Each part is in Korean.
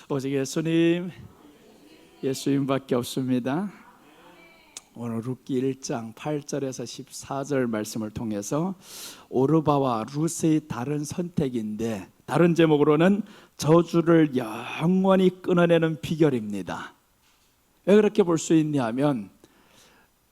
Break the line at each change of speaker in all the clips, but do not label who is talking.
오직 예수님, 예수님밖에 없습니다. 오늘 룻기 1장 8절에서 14절 말씀을 통해서 오르바와 룻의 다른 선택인데, 다른 제목으로는 저주를 영원히 끊어내는 비결입니다. 왜 그렇게 볼 수 있냐면,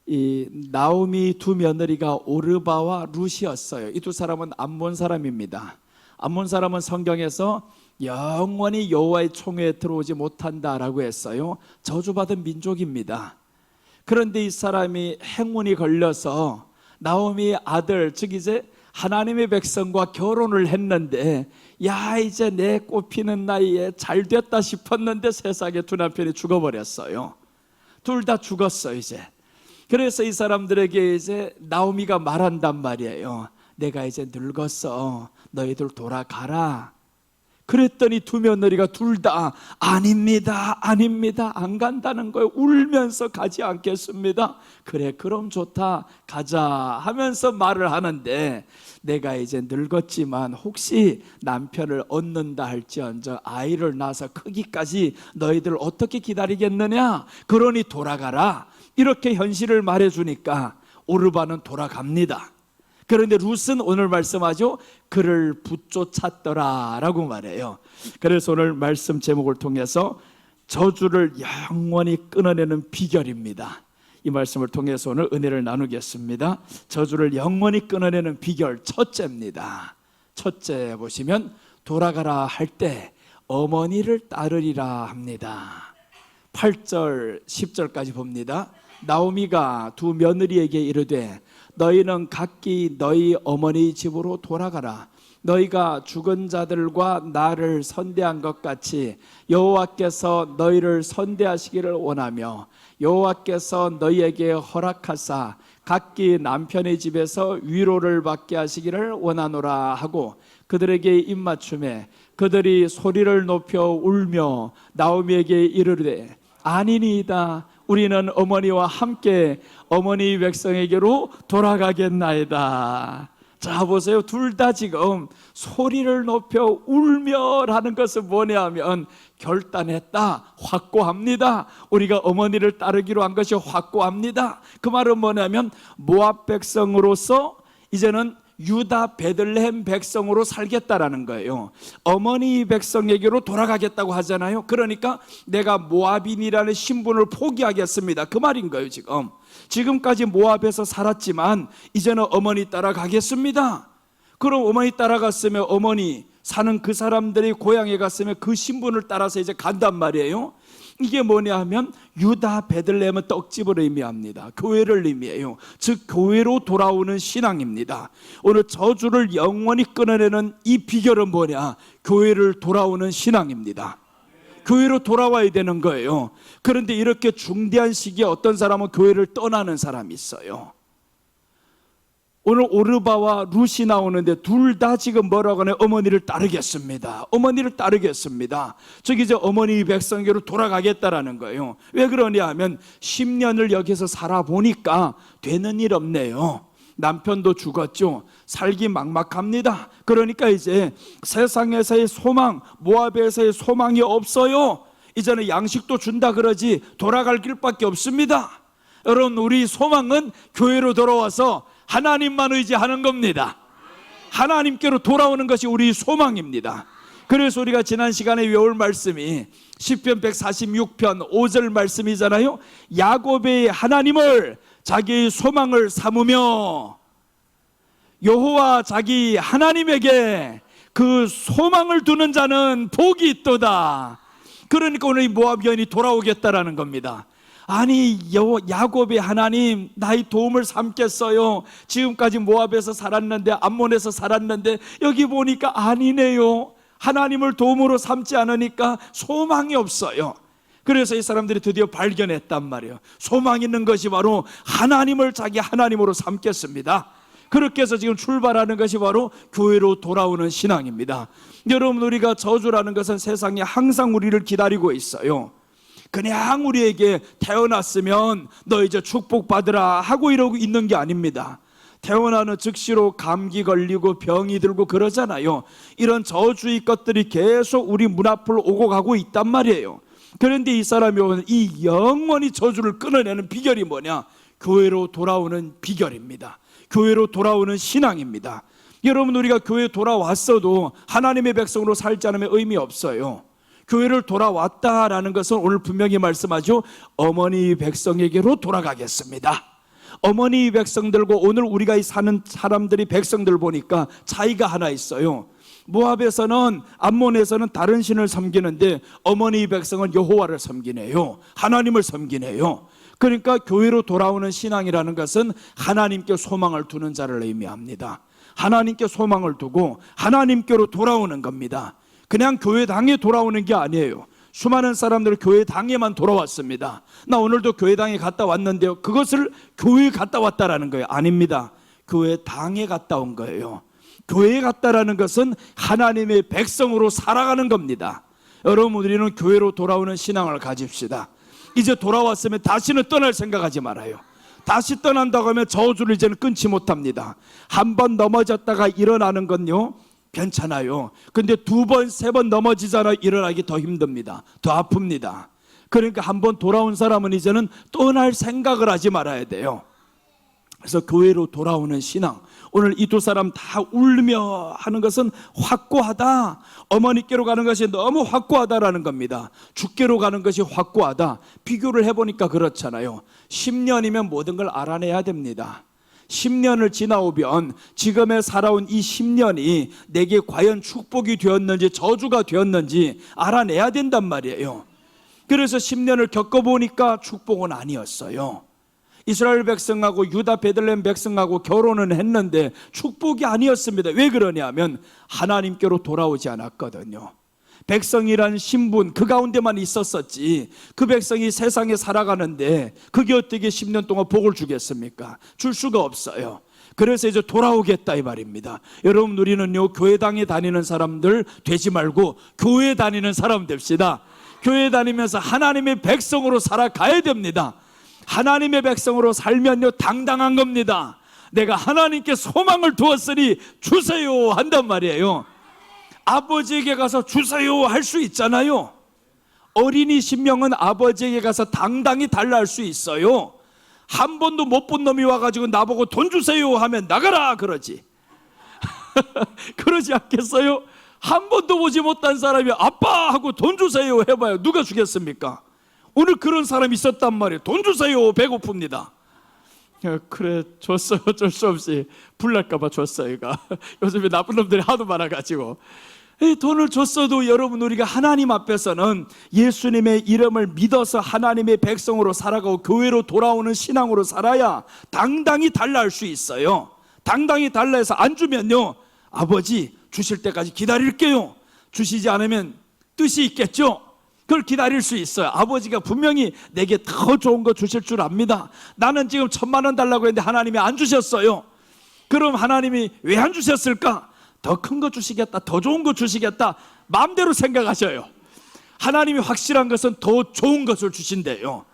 이 나오미 두 며느리가 오르바와 룻이었어요. 이 두 사람은 암몬 사람입니다. 암몬 사람은 성경에서 영원히 여호와의 총회에 들어오지 못한다라고 했어요. 저주받은 민족입니다. 그런데 이 사람이 행운이 걸려서 나오미의 아들, 즉 이제 하나님의 백성과 결혼을 했는데, 야 이제 내 꽃피는 나이에 잘 됐다 싶었는데 세상에 두 남편이 죽어버렸어요. 둘 다 죽었어 이제. 그래서 이 사람들에게 이제 나오미가 말한단 말이에요. 내가 이제 늙었어, 너희들 돌아가라. 그랬더니 두 며느리가 둘 다 아닙니다, 아닙니다, 안 간다는 거예요. 울면서 가지 않겠습니다. 그래 그럼 좋다, 가자 하면서 말을 하는데, 내가 이제 늙었지만 혹시 남편을 얻는다 할지언정 아이를 낳아서 크기까지 너희들 어떻게 기다리겠느냐, 그러니 돌아가라, 이렇게 현실을 말해주니까 오르바는 돌아갑니다. 그런데 룻은 오늘 말씀하죠, 그를 붙쫓았더라 라고 말해요. 그래서 오늘 말씀 제목을 통해서 저주를 영원히 끊어내는 비결입니다. 이 말씀을 통해서 오늘 은혜를 나누겠습니다. 저주를 영원히 끊어내는 비결 첫째입니다. 첫째 보시면, 돌아가라 할 때 어머니를 따르리라 합니다. 8절 10절까지 봅니다. 나오미가 두 며느리에게 이르되 너희는 각기 너희 어머니 집으로 돌아가라. 너희가 죽은 자들과 나를 선대한 것 같이 여호와께서 너희를 선대하시기를 원하며 여호와께서 너희에게 허락하사 각기 남편의 집에서 위로를 받게 하시기를 원하노라 하고 그들에게 입맞춤에 그들이 소리를 높여 울며 나오미에게 이르되 아니니이다, 우리는 어머니와 함께 어머니 백성에게로 돌아가겠나이다. 자 보세요, 둘 다 지금 소리를 높여 울며라는 것은 뭐냐면 결단했다, 확고합니다. 우리가 어머니를 따르기로 한 것이 확고합니다. 그 말은 뭐냐면 모압 백성으로서 이제는 유다 베들레헴 백성으로 살겠다라는 거예요. 어머니 백성에게로 돌아가겠다고 하잖아요. 그러니까 내가 모압인이라는 신분을 포기하겠습니다, 그 말인 거예요. 지금까지 모압에서 살았지만 이제는 어머니 따라가겠습니다. 그럼 어머니 따라갔으면 어머니 사는 그 사람들이 고향에 갔으면 그 신분을 따라서 이제 간단 말이에요. 이게 뭐냐 하면 유다 베들레헴은 떡집을 의미합니다. 교회를 의미해요. 즉 교회로 돌아오는 신앙입니다. 오늘 저주를 영원히 끊어내는 이 비결은 뭐냐, 교회를 돌아오는 신앙입니다. 교회로 돌아와야 되는 거예요. 그런데 이렇게 중대한 시기에 어떤 사람은 교회를 떠나는 사람이 있어요. 오늘 오르바와 룻이 나오는데 둘 다 지금 뭐라고 하냐, 어머니를 따르겠습니다, 어머니를 따르겠습니다. 즉 이제 어머니 백성에게로 돌아가겠다라는 거예요. 왜 그러냐 하면 10년을 여기서 살아보니까 되는 일 없네요. 남편도 죽었죠. 살기 막막합니다. 그러니까 이제 세상에서의 소망, 모압에서의 소망이 없어요. 이제는 양식도 준다 그러지 돌아갈 길밖에 없습니다. 여러분, 우리 소망은 교회로 돌아와서 하나님만 의지하는 겁니다. 하나님께로 돌아오는 것이 우리 소망입니다. 그래서 우리가 지난 시간에 외울 말씀이 시편 146편 5절 말씀이잖아요. 야곱의 하나님을 자기의 소망을 삼으며 여호와 자기 하나님에게 그 소망을 두는 자는 복이 있도다. 그러니까 오늘 이 모압 여인이 돌아오겠다라는 겁니다. 아니 야곱의 하나님 나의 도움을 삼겠어요. 지금까지 모압에서 살았는데, 암몬에서 살았는데 여기 보니까 아니네요. 하나님을 도움으로 삼지 않으니까 소망이 없어요. 그래서 이 사람들이 드디어 발견했단 말이에요. 소망 있는 것이 바로 하나님을 자기 하나님으로 삼겠습니다. 그렇게 해서 지금 출발하는 것이 바로 교회로 돌아오는 신앙입니다. 여러분, 우리가 저주라는 것은 세상에 항상 우리를 기다리고 있어요. 그냥 우리에게 태어났으면 너 이제 축복받으라 하고 이러고 있는 게 아닙니다. 태어나는 즉시로 감기 걸리고 병이 들고 그러잖아요. 이런 저주의 것들이 계속 우리 문 앞을 오고 가고 있단 말이에요. 그런데 이 사람이 오늘 이 영원히 저주를 끊어내는 비결이 뭐냐? 교회로 돌아오는 비결입니다. 교회로 돌아오는 신앙입니다. 여러분, 우리가 교회에 돌아왔어도 하나님의 백성으로 살지 않으면 의미 없어요. 교회를 돌아왔다라는 것은 오늘 분명히 말씀하죠. 어머니 백성에게로 돌아가겠습니다. 어머니 백성들과 오늘 우리가 사는 사람들이 백성들 보니까 차이가 하나 있어요. 모압에서는, 암몬에서는 다른 신을 섬기는데 어머니 백성은 여호와를 섬기네요. 하나님을 섬기네요. 그러니까 교회로 돌아오는 신앙이라는 것은 하나님께 소망을 두는 자를 의미합니다. 하나님께 소망을 두고 하나님께로 돌아오는 겁니다. 그냥 교회당에 돌아오는 게 아니에요. 수많은 사람들이 교회당에만 돌아왔습니다. 나 오늘도 교회당에 갔다 왔는데요, 그것을 교회에 갔다 왔다라는 거예요? 아닙니다. 교회당에 갔다 온 거예요. 교회에 갔다라는 것은 하나님의 백성으로 살아가는 겁니다. 여러분, 우리는 교회로 돌아오는 신앙을 가집시다. 이제 돌아왔으면 다시는 떠날 생각하지 말아요. 다시 떠난다고 하면 저주를 이제는 끊지 못합니다. 한 번 넘어졌다가 일어나는 건요 괜찮아요. 근데 두 번, 세 번 넘어지잖아. 일어나기 더 힘듭니다. 더 아픕니다. 그러니까 한 번 돌아온 사람은 이제는 떠날 생각을 하지 말아야 돼요. 그래서 교회로 돌아오는 신앙, 오늘 이 두 사람 다 울며 하는 것은 확고하다. 어머니께로 가는 것이 너무 확고하다라는 겁니다. 주께로 가는 것이 확고하다. 비교를 해보니까 그렇잖아요. 10년이면 모든 걸 알아내야 됩니다. 10년을 지나오면 지금의 살아온 이 10년이 내게 과연 축복이 되었는지 저주가 되었는지 알아내야 된단 말이에요. 그래서 10년을 겪어보니까 축복은 아니었어요. 이스라엘 백성하고 유다 베들레헴 백성하고 결혼은 했는데 축복이 아니었습니다. 왜 그러냐면 하나님께로 돌아오지 않았거든요. 백성이란 신분 그 가운데만 있었었지, 그 백성이 세상에 살아가는데 그게 어떻게 10년 동안 복을 주겠습니까? 줄 수가 없어요. 그래서 이제 돌아오겠다 이 말입니다. 여러분, 우리는요 교회당에 다니는 사람들 되지 말고 교회 다니는 사람 됩시다. 교회 다니면서 하나님의 백성으로 살아가야 됩니다. 하나님의 백성으로 살면요 당당한 겁니다. 내가 하나님께 소망을 두었으니 주세요 한단 말이에요. 아버지에게 가서 주세요 할 수 있잖아요. 어린이 신명은 아버지에게 가서 당당히 달라 할 수 있어요. 한 번도 못 본 놈이 와가지고 나보고 돈 주세요 하면 나가라 그러지. 그러지 않겠어요? 한 번도 보지 못한 사람이 아빠 하고 돈 주세요 해봐요. 누가 주겠습니까? 오늘 그런 사람이 있었단 말이에요. 돈 주세요, 배고픕니다. 그래 줬어요. 어쩔 수 없이 불날까봐 줬어요. 얘가 요즘에 나쁜 놈들이 하도 많아가지고 돈을 줬어도 여러분, 우리가 하나님 앞에서는 예수님의 이름을 믿어서 하나님의 백성으로 살아가고 교회로 돌아오는 신앙으로 살아야 당당히 달라 할 수 있어요. 당당히 달라 해서 안 주면요, 아버지 주실 때까지 기다릴게요. 주시지 않으면 뜻이 있겠죠. 그걸 기다릴 수 있어요. 아버지가 분명히 내게 더 좋은 거 주실 줄 압니다. 나는 지금 1,000만 원 달라고 했는데 하나님이 안 주셨어요. 그럼 하나님이 왜 안 주셨을까? 더 큰 거 주시겠다, 더 좋은 거 주시겠다, 마음대로 생각하셔요. 하나님이 확실한 것은 더 좋은 것을 주신대요.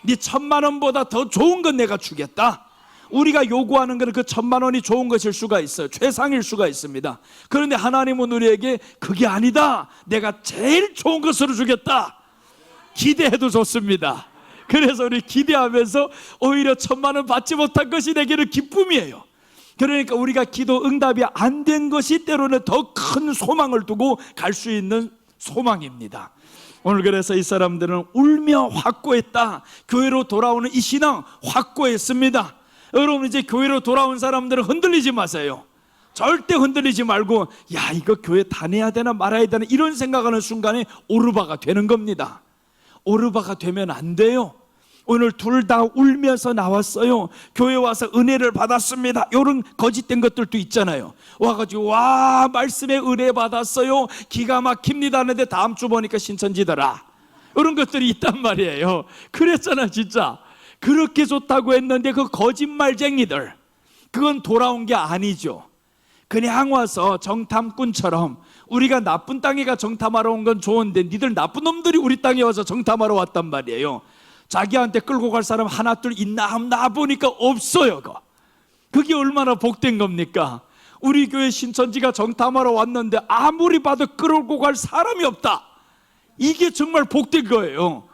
네 1,000만 원보다 더 좋은 건 내가 주겠다. 우리가 요구하는 것은 그 1,000만 원이 좋은 것일 수가 있어요. 최상일 수가 있습니다. 그런데 하나님은 우리에게 그게 아니다, 내가 제일 좋은 것으로 주겠다. 기대해도 좋습니다. 그래서 우리 기대하면서 오히려 1,000만 원 받지 못한 것이 내게는 기쁨이에요. 그러니까 우리가 기도 응답이 안 된 것이 때로는 더 큰 소망을 두고 갈 수 있는 소망입니다. 오늘 그래서 이 사람들은 울며 확고했다. 교회로 돌아오는 이 신앙 확고했습니다. 여러분, 이제 교회로 돌아온 사람들은 흔들리지 마세요. 절대 흔들리지 말고 야, 이거 교회 다녀야 되나 말아야 되나 이런 생각하는 순간에 오르바가 되는 겁니다. 오르바가 되면 안 돼요. 오늘 둘 다 울면서 나왔어요. 교회 와서 은혜를 받았습니다. 이런 거짓된 것들도 있잖아요. 와가지고 와, 말씀에 은혜 받았어요, 기가 막힙니다 하는데 다음 주 보니까 신천지더라. 이런 것들이 있단 말이에요. 그랬잖아 진짜. 그렇게 좋다고 했는데 그 거짓말쟁이들, 그건 돌아온 게 아니죠. 그냥 와서 정탐꾼처럼, 우리가 나쁜 땅에 가 정탐하러 온 건 좋은데 니들 나쁜 놈들이 우리 땅에 와서 정탐하러 왔단 말이에요. 자기한테 끌고 갈 사람 하나 둘 있나 보니까 없어요. 그게 얼마나 복된 겁니까? 우리 교회 신천지가 정탐하러 왔는데 아무리 봐도 끌고 갈 사람이 없다. 이게 정말 복된 거예요.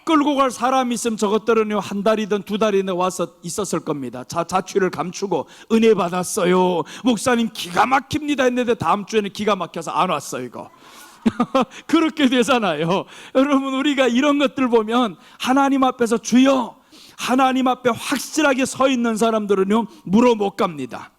끌고 갈 사람이 있으면 저것들은 한 달이든 두 달이든 와서 있었을 겁니다. 자취를 감추고 은혜 받았어요, 목사님 기가 막힙니다 했는데 다음 주에는 기가 막혀서 안 왔어요. 이거 그렇게 되잖아요. 여러분, 우리가 이런 것들 보면 하나님 앞에서 주여, 하나님 앞에 확실하게 서 있는 사람들은요 물어 못 갑니다.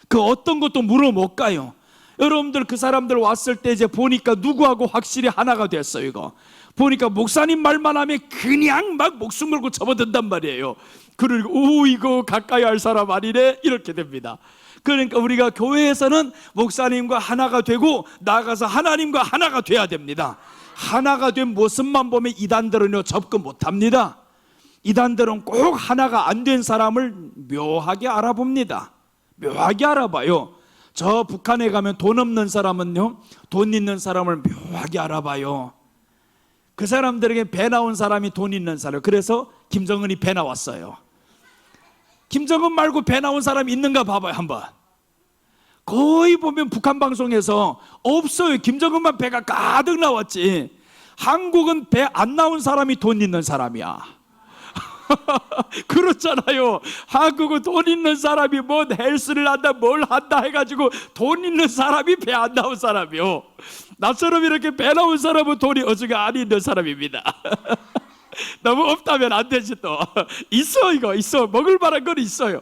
그 어떤 것도 물어 못 가요. 여러분들, 그 사람들 왔을 때 이제 보니까 누구하고 확실히 하나가 됐어요. 이거 보니까 목사님 말만 하면 그냥 막 목숨 걸고 접어든단 말이에요. 그리고 오, 이거 가까이 할 사람 아니네, 이렇게 됩니다. 그러니까 우리가 교회에서는 목사님과 하나가 되고 나아가서 하나님과 하나가 돼야 됩니다. 하나가 된 모습만 보면 이단들은요 접근 못합니다. 이단들은 꼭 하나가 안 된 사람을 묘하게 알아봅니다. 묘하게 알아봐요. 저 북한에 가면 돈 없는 사람은요 돈 있는 사람을 묘하게 알아봐요. 그 사람들에게 배 나온 사람이 돈 있는 사람. 그래서 김정은이 배 나왔어요. 김정은 말고 배 나온 사람이 있는가 봐봐요 한번. 거의 보면 북한 방송에서 없어요. 김정은만 배가 가득 나왔지. 한국은 배 안 나온 사람이 돈 있는 사람이야. 그렇잖아요. 한국은 돈 있는 사람이 뭐 헬스를 한다 뭘 한다 해가지고 돈 있는 사람이 배 안 나온 사람이요. 나처럼 이렇게 배 나온 사람은 돈이 어지가 안 있는 사람입니다. 너무 없다면 안 되지. 또 있어, 이거 있어. 먹을 만한 건 있어요.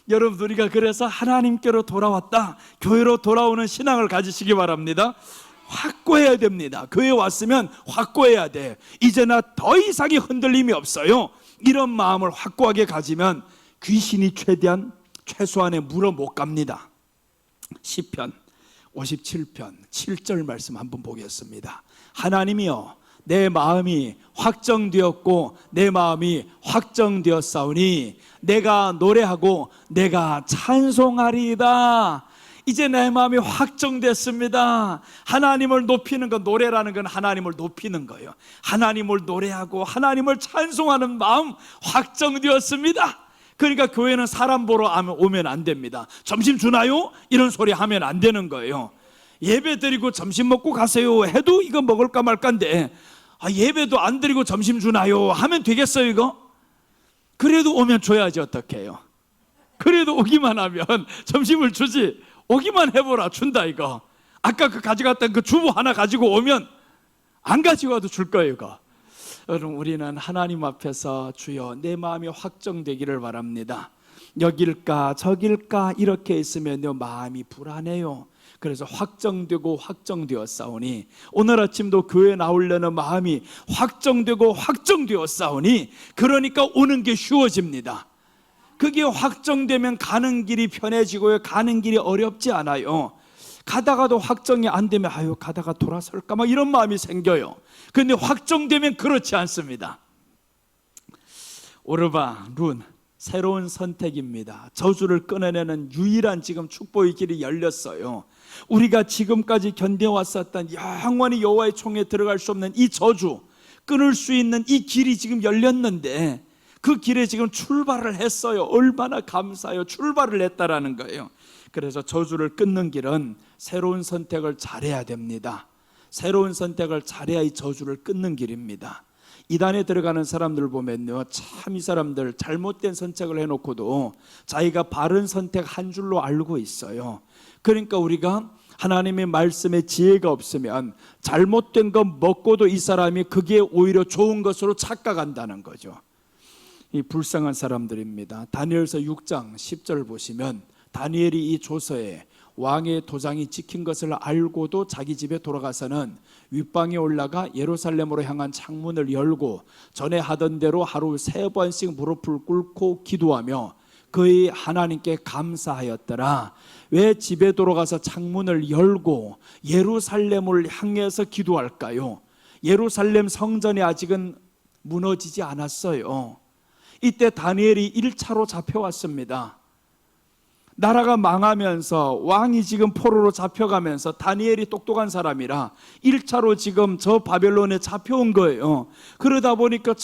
여러분, 우리가 그래서 하나님께로 돌아왔다, 교회로 돌아오는 신앙을 가지시기 바랍니다. 확고해야 됩니다. 교회 왔으면 확고해야 돼. 이제 나 더 이상의 흔들림이 없어요. 이런 마음을 확고하게 가지면 귀신이 최소한의 물어 못 갑니다. 시편 57편 7절 말씀 한번 보겠습니다. 하나님이여, 내 마음이 확정되었고 내 마음이 확정되었사오니 내가 노래하고 내가 찬송하리이다. 이제 내 마음이 확정됐습니다. 하나님을 높이는 건, 노래라는 건 하나님을 높이는 거예요. 하나님을 노래하고 하나님을 찬송하는 마음 확정되었습니다. 그러니까 교회는 사람 보러 오면 안 됩니다. 점심 주나요? 이런 소리 하면 안 되는 거예요. 예배 드리고 점심 먹고 가세요 해도 이거 먹을까 말까인데, 예배도 안 드리고 점심 주나요 하면 되겠어요 이거? 그래도 오면 줘야지 어떻게 해요? 그래도 오기만 하면 점심을 주지. 오기만 해보라, 준다 이거. 아까 그 가져갔던 그 주부 하나 가지고 오면 안 가지고 와도 줄 거예요 이거. 여러분, 우리는 하나님 앞에서 주여 내 마음이 확정되기를 바랍니다. 여길까 저길까 이렇게 있으면요 마음이 불안해요. 그래서 확정되고 확정되었사오니, 오늘 아침도 교회 나오려는 마음이 확정되고 확정되었사오니, 그러니까 오는 게 쉬워집니다. 그게 확정되면 가는 길이 편해지고요, 가는 길이 어렵지 않아요. 가다가도 확정이 안 되면 아유 가다가 돌아설까 막 이런 마음이 생겨요. 그런데 확정되면 그렇지 않습니다. 오르바 룬, 새로운 선택입니다. 저주를 끊어내는 유일한 지금 축복의 길이 열렸어요. 우리가 지금까지 견뎌왔었던 영원히 여호와의 총에 들어갈 수 없는 이 저주 끊을 수 있는 이 길이 지금 열렸는데, 그 길에 지금 출발을 했어요. 얼마나 감사해요. 출발을 했다라는 거예요. 그래서 저주를 끊는 길은 새로운 선택을 잘해야 됩니다. 새로운 선택을 잘해야 이 저주를 끊는 길입니다. 이단에 들어가는 사람들 보면요, 참 이 사람들 잘못된 선택을 해놓고도 자기가 바른 선택 한 줄로 알고 있어요. 그러니까 우리가 하나님의 말씀에 지혜가 없으면 잘못된 거 먹고도 이 사람이 그게 오히려 좋은 것으로 착각한다는 거죠. 이 불쌍한 사람들입니다. 다니엘서 6장 10절 보시면, 다니엘이 이 조서에 왕의 도장이 찍힌 것을 알고도 자기 집에 돌아가서는 윗방에 올라가 예루살렘으로 향한 창문을 열고 전에 하던 대로 하루 3번씩 무릎을 꿇고 기도하며 그의 하나님께 감사하였더라. 왜 집에 돌아가서 창문을 열고 예루살렘을 향해서 기도할까요? 예루살렘 성전이 아직은 무너지지 않았어요. 이때 다니엘이 1차로 잡혀왔습니다. 나라가 망하면서 왕이 지금 포로로 잡혀가면서 다니엘이 똑똑한 사람이라 1차로 지금 저 바벨론에 잡혀온 거예요. 그러다 보니까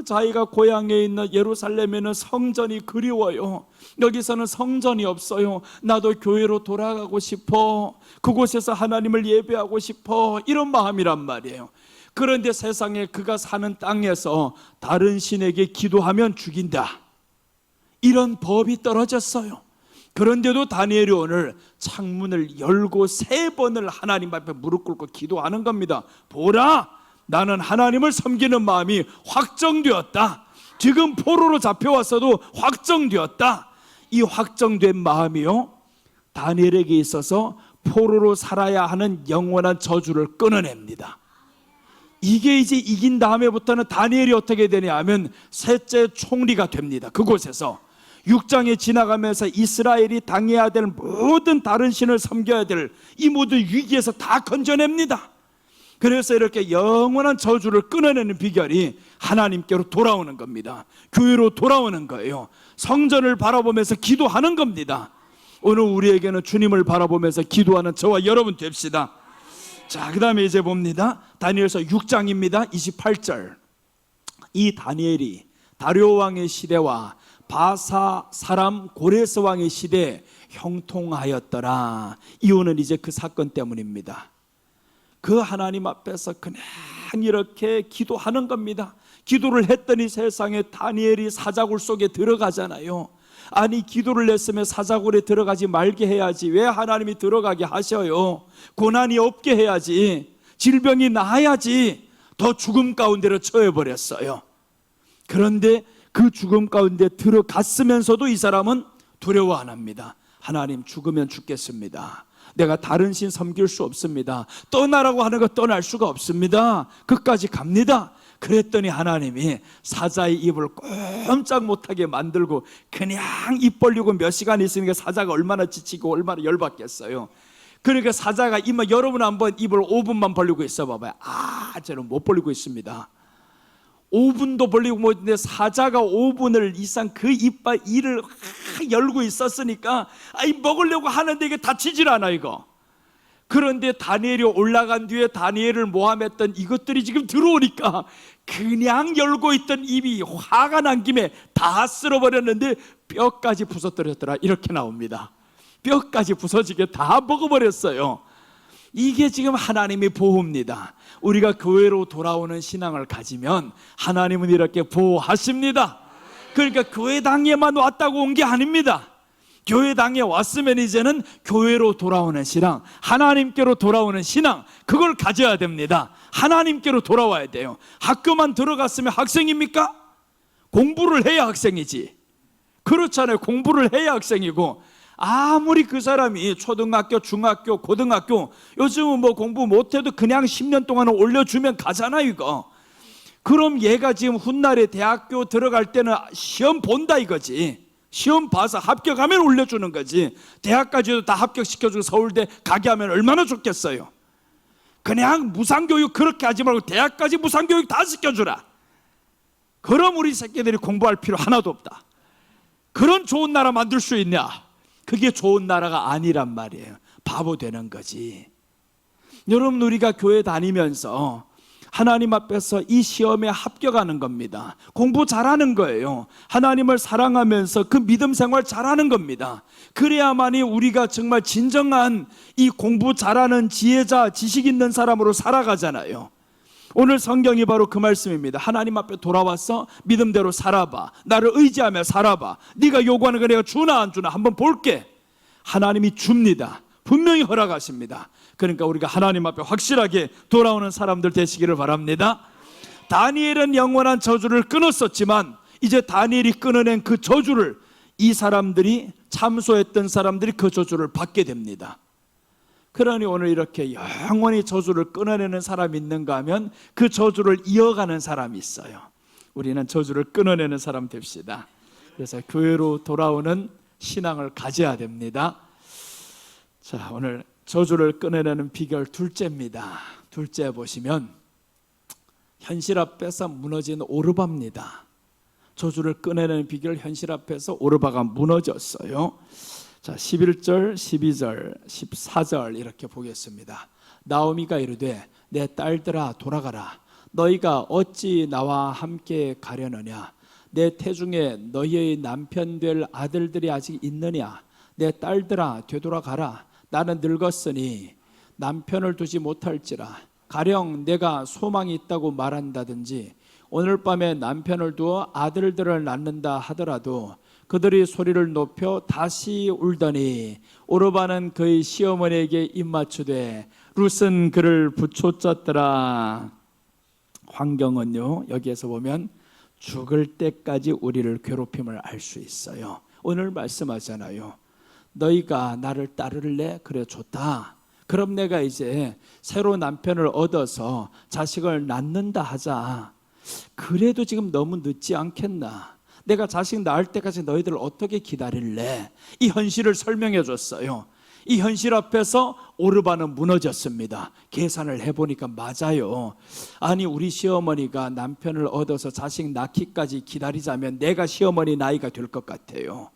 자기가 고향에 있는 예루살렘에는 성전이 그리워요. 여기서는 성전이 없어요. 나도 교회로 돌아가고 싶어. 그곳에서 하나님을 예배하고 싶어. 이런 마음이란 말이에요. 그런데 세상에 그가 사는 땅에서 다른 신에게 기도하면 죽인다, 이런 법이 떨어졌어요. 그런데도 다니엘이 오늘 창문을 열고 3번을 하나님 앞에 무릎 꿇고 기도하는 겁니다. 보라, 나는 하나님을 섬기는 마음이 확정되었다. 지금 포로로 잡혀왔어도 확정되었다. 이 확정된 마음이요, 다니엘에게 있어서 포로로 살아야 하는 영원한 저주를 끊어냅니다. 이게 이제 이긴 다음에부터는 다니엘이 어떻게 되냐 하면 셋째 총리가 됩니다. 그곳에서 6장에 지나가면서 이스라엘이 당해야 될 모든 다른 신을 섬겨야 될 이 모든 위기에서 다 건져냅니다. 그래서 이렇게 영원한 저주를 끊어내는 비결이 하나님께로 돌아오는 겁니다. 교회로 돌아오는 거예요. 성전을 바라보면서 기도하는 겁니다. 오늘 우리에게는 주님을 바라보면서 기도하는 저와 여러분 됩시다. 자, 그 다음에 이제 봅니다. 다니엘서 6장입니다. 28절. 이 다니엘이 다리오 왕의 시대와 바사 사람 고레스 왕의 시대에 형통하였더라. 이유는 이제 그 사건 때문입니다. 그 하나님 앞에서 그냥 이렇게 기도하는 겁니다. 기도를 했더니 세상에 다니엘이 사자굴 속에 들어가잖아요. 아니, 기도를 했으면 사자굴에 들어가지 말게 해야지. 왜 하나님이 들어가게 하셔요? 고난이 없게 해야지. 질병이 나아야지. 더 죽음 가운데로 처해버렸어요. 그런데 그 죽음 가운데 들어갔으면서도 이 사람은 두려워 안 합니다. 하나님, 죽으면 죽겠습니다. 내가 다른 신 섬길 수 없습니다. 떠나라고 하는 거 떠날 수가 없습니다. 끝까지 갑니다. 그랬더니 하나님이 사자의 입을 꼼짝 못하게 만들고 그냥 입 벌리고 몇 시간 있으니까 사자가 얼마나 지치고 얼마나 열받겠어요. 그러니까 사자가 여러분 한번 입을 5분만 벌리고 있어 봐봐요. 저는 못 벌리고 있습니다. 5분도 벌리고 못했는데 사자가 5분을 이상 그 이를 열고 있었으니까 먹으려고 하는데 이게 다치질 않아 이거. 그런데 다니엘이 올라간 뒤에 다니엘을 모함했던 이것들이 지금 들어오니까 그냥 열고 있던 입이 화가 난 김에 다 쓸어버렸는데 뼈까지 부서뜨렸더라, 이렇게 나옵니다. 뼈까지 부서지게 다 먹어버렸어요. 이게 지금 하나님의 보호입니다. 우리가 교회로 돌아오는 신앙을 가지면 하나님은 이렇게 보호하십니다. 그러니까 교회당에만 왔다고 온 게 아닙니다. 교회당에 왔으면 이제는 교회로 돌아오는 신앙, 하나님께로 돌아오는 신앙, 그걸 가져야 됩니다. 하나님께로 돌아와야 돼요. 학교만 들어갔으면 학생입니까? 공부를 해야 학생이지. 그렇잖아요. 공부를 해야 학생이고, 아무리 그 사람이 초등학교, 중학교, 고등학교, 요즘은 뭐 공부 못해도 그냥 10년 동안은 올려주면 가잖아요 이거. 그럼 얘가 지금 훗날에 대학교 들어갈 때는 시험 본다 이거지. 시험 봐서 합격하면 올려주는 거지. 대학까지도 다 합격시켜주고 서울대 가게 하면 얼마나 좋겠어요. 그냥 무상교육 그렇게 하지 말고 대학까지 무상교육 다 시켜주라. 그럼 우리 새끼들이 공부할 필요 하나도 없다. 그런 좋은 나라 만들 수 있냐? 그게 좋은 나라가 아니란 말이에요. 바보 되는 거지. 여러분, 우리가 교회 다니면서 하나님 앞에서 이 시험에 합격하는 겁니다. 공부 잘하는 거예요. 하나님을 사랑하면서 그 믿음 생활 잘하는 겁니다. 그래야만이 우리가 정말 진정한 이 공부 잘하는 지혜자, 지식 있는 사람으로 살아가잖아요. 오늘 성경이 바로 그 말씀입니다. 하나님 앞에 돌아와서 믿음대로 살아봐. 나를 의지하며 살아봐. 네가 요구하는 거 내가 주나 안 주나 한번 볼게. 하나님이 줍니다. 분명히 허락하십니다. 그러니까 우리가 하나님 앞에 확실하게 돌아오는 사람들 되시기를 바랍니다. 다니엘은 영원한 저주를 끊었었지만 이제 다니엘이 끊어낸 그 저주를 이 사람들이, 참소했던 사람들이 그 저주를 받게 됩니다. 그러니 오늘 이렇게 영원히 저주를 끊어내는 사람이 있는가 하면 그 저주를 이어가는 사람이 있어요. 우리는 저주를 끊어내는 사람 됩시다. 그래서 교회로 돌아오는 신앙을 가져야 됩니다. 자, 오늘 저주를 끊어내는 비결 둘째입니다. 둘째 보시면 현실 앞에서 무너진 오르바입니다. 저주를 끊어내는 비결, 현실 앞에서 오르바가 무너졌어요. 자, 11절, 12절, 14절 이렇게 보겠습니다. 나오미가 이르되 내 딸들아 돌아가라. 너희가 어찌 나와 함께 가려느냐. 내 태중에 너희의 남편 될 아들들이 아직 있느냐. 내 딸들아 되돌아가라. 나는 늙었으니 남편을 두지 못할지라. 가령 내가 소망이 있다고 말한다든지 오늘 밤에 남편을 두어 아들들을 낳는다 하더라도 그들이 소리를 높여 다시 울더니 오르바는 그의 시어머니에게 입맞추되 룻은 그를 부초쳤더라. 환경은요, 여기에서 보면 죽을 때까지 우리를 괴롭힘을 알 수 있어요. 오늘 말씀하잖아요. 너희가 나를 따를래? 그래 좋다. 그럼 내가 이제 새로 남편을 얻어서 자식을 낳는다 하자. 그래도 지금 너무 늦지 않겠나? 내가 자식 낳을 때까지 너희들 어떻게 기다릴래? 이 현실을 설명해 줬어요. 이 현실 앞에서 오르바는 무너졌습니다. 계산을 해보니까 맞아요. 아니 우리 시어머니가 남편을 얻어서 자식 낳기까지 기다리자면 내가 시어머니 나이가 될 것 같아요.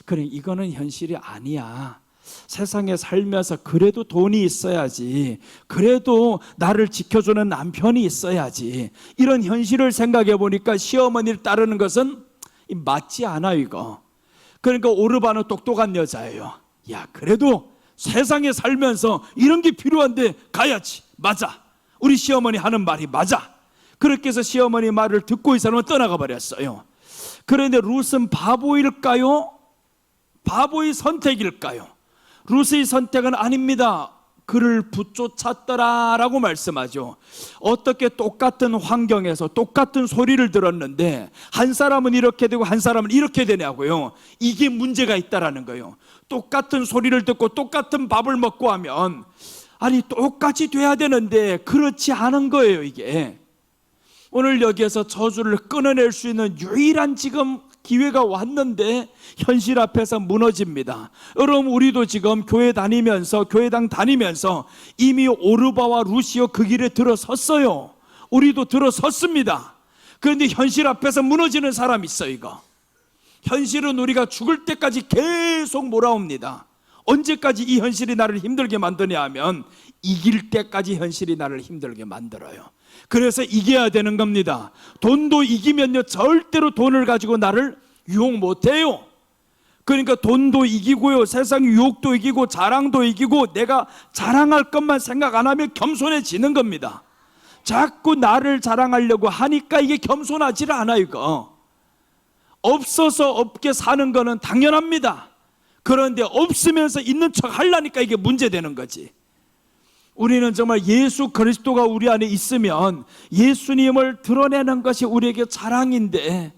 그래 이거는 현실이 아니야. 세상에 살면서 그래도 돈이 있어야지, 그래도 나를 지켜주는 남편이 있어야지, 이런 현실을 생각해 보니까 시어머니를 따르는 것은 맞지 않아 이거. 그러니까 오르바는 똑똑한 여자예요. 야 그래도 세상에 살면서 이런 게 필요한데 가야지. 맞아, 우리 시어머니 하는 말이 맞아. 그렇게 해서 시어머니 말을 듣고 이 사람은 떠나가 버렸어요. 그런데 룻은 바보일까요? 바보의 선택일까요? 룻의 선택은 아닙니다. 그를 붙쫓았더라라고 말씀하죠. 어떻게 똑같은 환경에서 똑같은 소리를 들었는데 한 사람은 이렇게 되고 한 사람은 이렇게 되냐고요. 이게 문제가 있다라는 거예요. 똑같은 소리를 듣고 똑같은 밥을 먹고 하면 아니 똑같이 돼야 되는데 그렇지 않은 거예요. 이게 오늘 여기에서 저주를 끊어낼 수 있는 유일한 지금 기회가 왔는데 현실 앞에서 무너집니다. 여러분 우리도 지금 교회 다니면서 교회당 다니면서 이미 오르바와 루시오 그 길에 들어섰어요. 우리도 들어섰습니다. 그런데 현실 앞에서 무너지는 사람이 있어요. 이거 현실은 우리가 죽을 때까지 계속 몰아옵니다. 언제까지 이 현실이 나를 힘들게 만드냐 하면 이길 때까지 현실이 나를 힘들게 만들어요. 그래서 이겨야 되는 겁니다. 돈도 이기면요 절대로 돈을 가지고 나를 유혹 못해요. 그러니까 돈도 이기고요, 세상 유혹도 이기고 자랑도 이기고 내가 자랑할 것만 생각 안 하면 겸손해지는 겁니다. 자꾸 나를 자랑하려고 하니까 이게 겸손하지를 않아. 이거 없어서 없게 사는 거는 당연합니다. 그런데 없으면서 있는 척 하려니까 이게 문제되는 거지. 우리는 정말 예수 그리스도가 우리 안에 있으면 예수님을 드러내는 것이 우리에게 자랑인데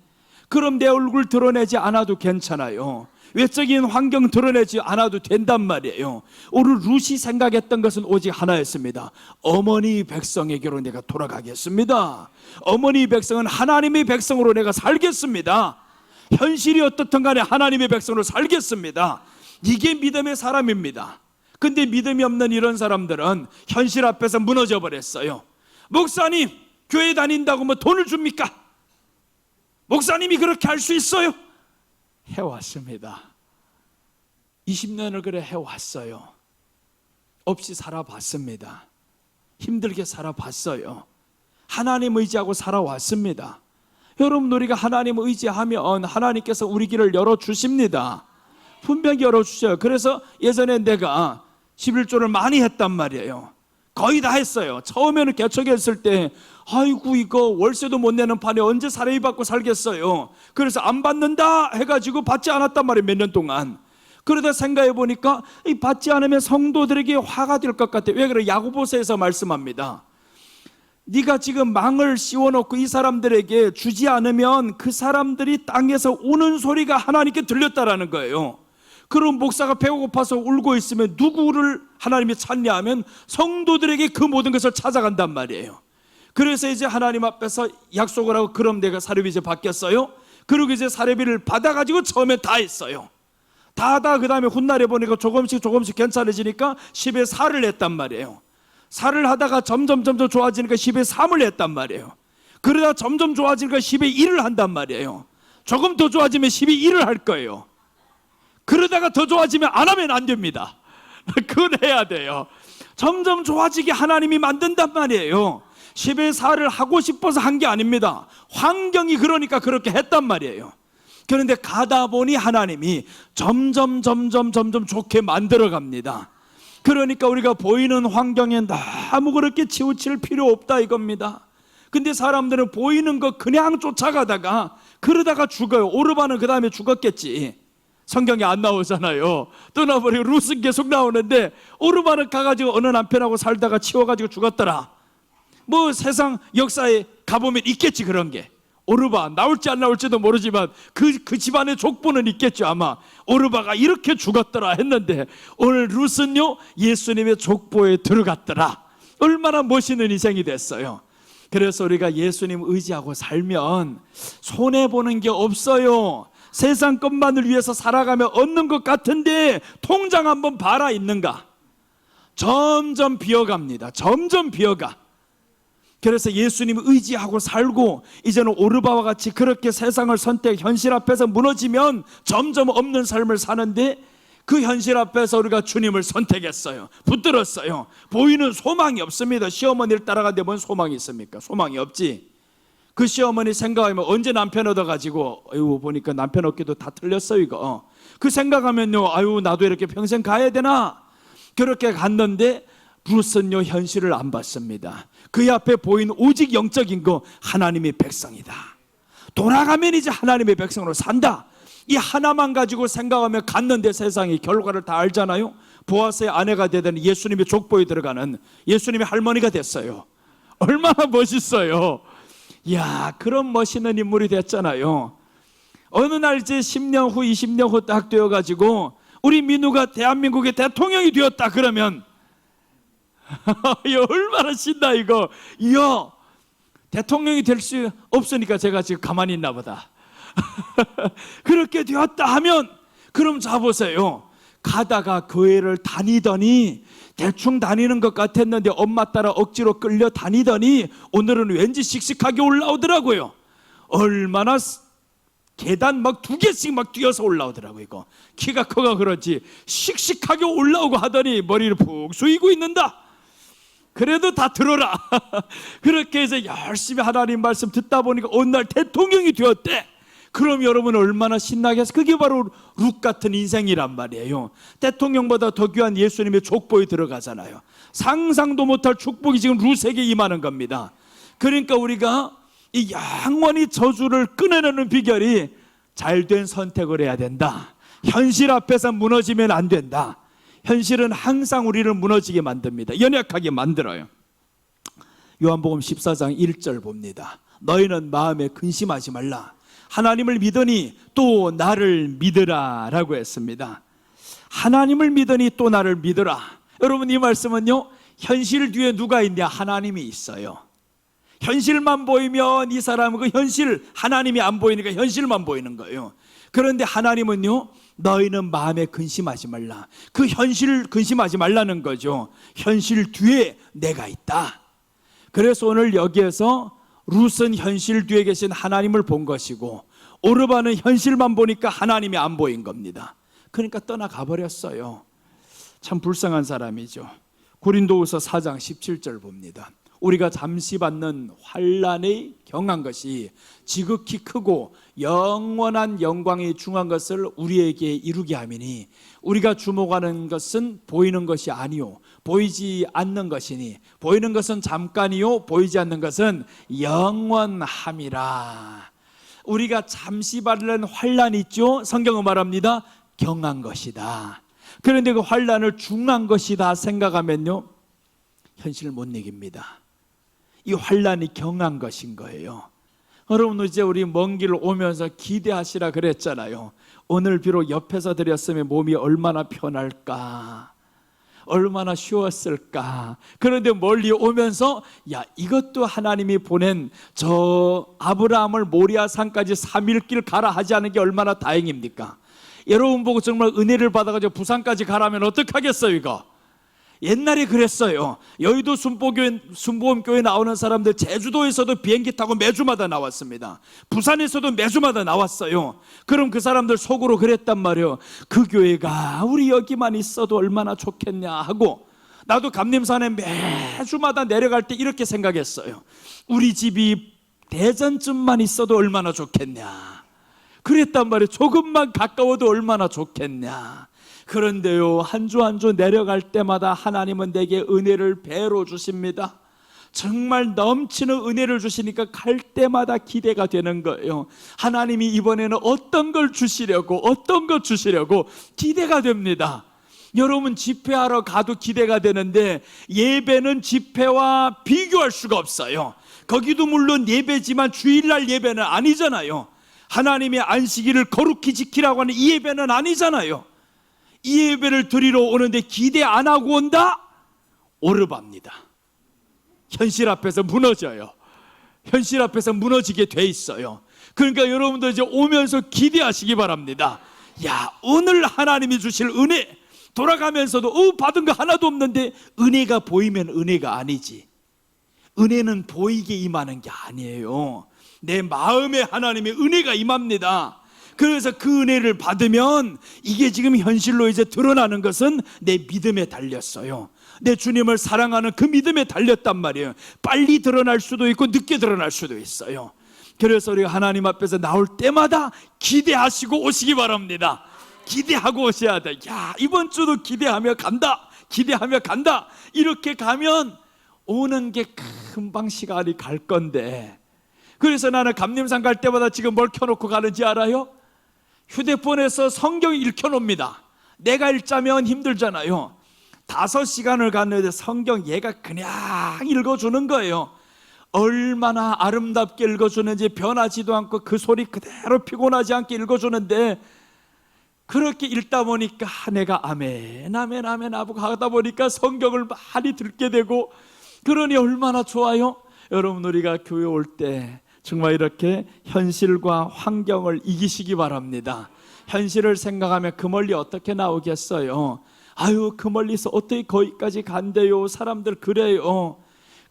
그럼 내 얼굴 드러내지 않아도 괜찮아요. 외적인 환경 드러내지 않아도 된단 말이에요. 오늘 룻이 생각했던 것은 오직 하나였습니다. 어머니 백성에게로 내가 돌아가겠습니다. 어머니 백성은 하나님의 백성으로 내가 살겠습니다. 현실이 어떻든 간에 하나님의 백성으로 살겠습니다. 이게 믿음의 사람입니다. 근데 믿음이 없는 이런 사람들은 현실 앞에서 무너져 버렸어요. 목사님 교회 다닌다고 뭐 돈을 줍니까? 목사님이 그렇게 할 수 있어요? 해왔습니다. 20년을 그래 해왔어요. 없이 살아봤습니다. 힘들게 살아봤어요. 하나님 의지하고 살아왔습니다. 여러분 우리가 하나님 의지하면 하나님께서 우리 길을 열어주십니다. 분명히 열어주셔요. 그래서 예전에 내가 11조를 많이 했단 말이에요. 거의 다 했어요. 처음에는 개척했을 때 아이고 이거 월세도 못 내는 판에 언제 사례비 받고 살겠어요. 그래서 안 받는다 해가지고 받지 않았단 말이에요. 몇 년 동안. 그러다 생각해 보니까 이 받지 않으면 성도들에게 화가 될 것 같아요. 왜 그래? 야고보서에서 말씀합니다. 네가 지금 망을 씌워놓고 이 사람들에게 주지 않으면 그 사람들이 땅에서 우는 소리가 하나님께 들렸다라는 거예요. 그럼 목사가 배고파서 울고 있으면 누구를 하나님이 찾냐 하면 성도들에게 그 모든 것을 찾아간단 말이에요. 그래서 이제 하나님 앞에서 약속을 하고 그럼 내가 사례비 이제 받겠어요? 그리고 이제 사례비를 받아가지고 처음에 다 했어요. 다 그 다음에 훗날에 보니까 조금씩 괜찮아지니까 10에 4를 했단 말이에요. 4를 하다가 점점 좋아지니까 10에 3을 했단 말이에요. 그러다 점점 좋아지니까 10에 1을 한단 말이에요. 조금 더 좋아지면 10에 1을 할 거예요. 그러다가 더 좋아지면 안 하면 안 됩니다. 그건 해야 돼요. 점점 좋아지게 하나님이 만든단 말이에요. 10의 4를 하고 싶어서 한 게 아닙니다. 환경이 그러니까 그렇게 했단 말이에요. 그런데 가다 보니 하나님이 점점 좋게 만들어 갑니다. 그러니까 우리가 보이는 환경에 너무 그렇게 치우칠 필요 없다 이겁니다. 근데 사람들은 보이는 거 그냥 쫓아가다가 그러다가 죽어요. 오르바는 그 다음에 죽었겠지. 성경에 안 나오잖아요. 떠나버리고 룻은 계속 나오는데 오르바는 가가지고 어느 남편하고 살다가 치워가지고 죽었더라. 뭐 세상 역사에 가보면 있겠지 그런 게. 오르바 나올지 안 나올지도 모르지만 그 집안의 족보는 있겠죠. 아마 오르바가 이렇게 죽었더라 했는데 오늘 룻은요 예수님의 족보에 들어갔더라. 얼마나 멋있는 인생이 됐어요. 그래서 우리가 예수님 의지하고 살면 손해보는 게 없어요. 세상 것만을 위해서 살아가며 얻는 것 같은데 통장 한번 봐라 있는가. 점점 비어갑니다. 점점 비어가. 그래서 예수님 의지하고 살고 이제는 오르바와 같이 그렇게 세상을 현실 앞에서 무너지면 점점 없는 삶을 사는데 그 현실 앞에서 우리가 주님을 선택했어요. 붙들었어요. 보이는 소망이 없습니다. 시어머니를 따라가는데 뭔 소망이 있습니까? 소망이 없지. 그 시어머니 생각하면 언제 남편 얻어가지고 아유 보니까 남편 얻기도 다 틀렸어 이거. 그 생각하면요 아유 나도 이렇게 평생 가야 되나. 그렇게 갔는데 룻은요 현실을 안 봤습니다. 그 앞에 보인 오직 영적인 거 하나님의 백성이다. 돌아가면 이제 하나님의 백성으로 산다. 이 하나만 가지고 생각하며 갔는데 세상이 결과를 다 알잖아요. 보아스의 아내가 되던 예수님의 족보에 들어가는 예수님의 할머니가 됐어요. 얼마나 멋있어요. 이야 그런 멋있는 인물이 됐잖아요. 어느 날 이제 10년 후 20년 후 딱 되어가지고 우리 민우가 대한민국의 대통령이 되었다 그러면 얼마나 신나 이거. 이야 대통령이 될 수 없으니까 제가 지금 가만히 있나 보다. 그렇게 되었다 하면 그럼 자보세요. 가다가 교회를 다니더니 대충 다니는 것 같았는데 엄마 따라 억지로 끌려 다니더니 오늘은 왠지 씩씩하게 올라오더라고요. 얼마나 계단 막 2개씩 막 뛰어서 올라오더라고요. 이거 키가 커가 그렇지 씩씩하게 올라오고 하더니 머리를 푹 숙이고 있는다. 그래도 다 들어라. 그렇게 해서 열심히 하나님 말씀 듣다 보니까 어느 날 대통령이 되었대. 그럼 여러분 얼마나 신나겠어. 그게 바로 룻 같은 인생이란 말이에요. 대통령보다 더 귀한 예수님의 족보에 들어가잖아요. 상상도 못할 축복이 지금 룻에게 임하는 겁니다. 그러니까 우리가 이 영원히 저주를 끊어내는 비결이 잘된 선택을 해야 된다. 현실 앞에서 무너지면 안 된다. 현실은 항상 우리를 무너지게 만듭니다. 연약하게 만들어요. 요한복음 14장 1절 봅니다. 너희는 마음에 근심하지 말라. 하나님을 믿으니 또 나를 믿으라 라고 했습니다. 하나님을 믿으니 또 나를 믿으라. 여러분 이 말씀은요 현실 뒤에 누가 있냐? 하나님이 있어요. 현실만 보이면 이 사람은 그 현실 하나님이 안 보이니까 현실만 보이는 거예요. 그런데 하나님은요 너희는 마음에 근심하지 말라. 그 현실 근심하지 말라는 거죠. 현실 뒤에 내가 있다. 그래서 오늘 여기에서 룻은 현실 뒤에 계신 하나님을 본 것이고 오르바는 현실만 보니까 하나님이 안 보인 겁니다. 그러니까 떠나가 버렸어요. 참 불쌍한 사람이죠. 고린도후서 4장 17절 봅니다. 우리가 잠시 받는 환난에 경한 것이 지극히 크고 영원한 영광에 중한 것을 우리에게 이루게 함이니 우리가 주목하는 것은 보이는 것이 아니요 보이지 않는 것이니 보이는 것은 잠깐이요 보이지 않는 것은 영원함이라. 우리가 잠시 받는 환난이 있죠. 성경은 말합니다. 경한 것이다. 그런데 그 환난을 중한 것이다 생각하면요 현실을 못 이깁니다. 이 환난이 경한 것인 거예요. 여러분 이제 우리 먼 길 오면서 기대하시라 그랬잖아요. 오늘 비록 옆에서 드렸으면 몸이 얼마나 편할까, 얼마나 쉬웠을까. 그런데 멀리 오면서 야 이것도 하나님이 보낸 저 아브라함을 모리아산까지 3일길 가라 하지 않은 게 얼마나 다행입니까? 여러분 보고 정말 은혜를 받아가지고 부산까지 가라면 어떡하겠어요 이거. 옛날에 그랬어요. 여의도 순복음교회 나오는 사람들 제주도에서도 비행기 타고 매주마다 나왔습니다. 부산에서도 매주마다 나왔어요. 그럼 그 사람들 속으로 그랬단 말이에요. 그 교회가 우리 여기만 있어도 얼마나 좋겠냐 하고, 나도 감림산에 매주마다 내려갈 때 이렇게 생각했어요. 우리 집이 대전쯤만 있어도 얼마나 좋겠냐. 그랬단 말이에요. 조금만 가까워도 얼마나 좋겠냐. 그런데요, 한 주 한 주 내려갈 때마다 하나님은 내게 은혜를 배로 주십니다. 정말 넘치는 은혜를 주시니까 갈 때마다 기대가 되는 거예요. 하나님이 이번에는 어떤 걸 주시려고, 어떤 것 주시려고 기대가 됩니다. 여러분, 집회하러 가도 기대가 되는데 예배는 집회와 비교할 수가 없어요. 거기도 물론 예배지만 주일날 예배는 아니잖아요. 하나님의 안식일을 거룩히 지키라고 하는 이 예배는 아니잖아요. 이 예배를 드리러 오는데 기대 안 하고 온다? 오르바입니다. 현실 앞에서 무너져요. 현실 앞에서 무너지게 돼 있어요. 그러니까 여러분도 이제 오면서 기대하시기 바랍니다. 야, 오늘 하나님이 주실 은혜, 돌아가면서도 받은 거 하나도 없는데 은혜가 보이면 은혜가 아니지. 은혜는 보이게 임하는 게 아니에요. 내 마음에 하나님의 은혜가 임합니다. 그래서 그 은혜를 받으면 이게 지금 현실로 이제 드러나는 것은 내 믿음에 달렸어요. 내 주님을 사랑하는 그 믿음에 달렸단 말이에요. 빨리 드러날 수도 있고 늦게 드러날 수도 있어요. 그래서 우리가 하나님 앞에서 나올 때마다 기대하시고 오시기 바랍니다. 기대하고 오셔야 돼. 야, 이번 주도 기대하며 간다, 기대하며 간다. 이렇게 가면 오는 게 금방 시간이 갈 건데, 그래서 나는 감림산 갈 때마다 지금 뭘 켜놓고 가는지 알아요? 휴대폰에서 성경 읽혀놓습니다. 내가 읽자면 힘들잖아요. 5시간을 갔는데 성경 얘가 그냥 읽어주는 거예요. 얼마나 아름답게 읽어주는지, 변하지도 않고 그 소리 그대로 피곤하지 않게 읽어주는데, 그렇게 읽다 보니까 내가 아멘 아멘 아멘 하고 가다 보니까 성경을 많이 듣게 되고, 그러니 얼마나 좋아요. 여러분, 우리가 교회 올 때 정말 이렇게 현실과 환경을 이기시기 바랍니다. 현실을 생각하면 그 멀리 어떻게 나오겠어요? 아유, 그 멀리서 어떻게 거기까지 간대요? 사람들 그래요.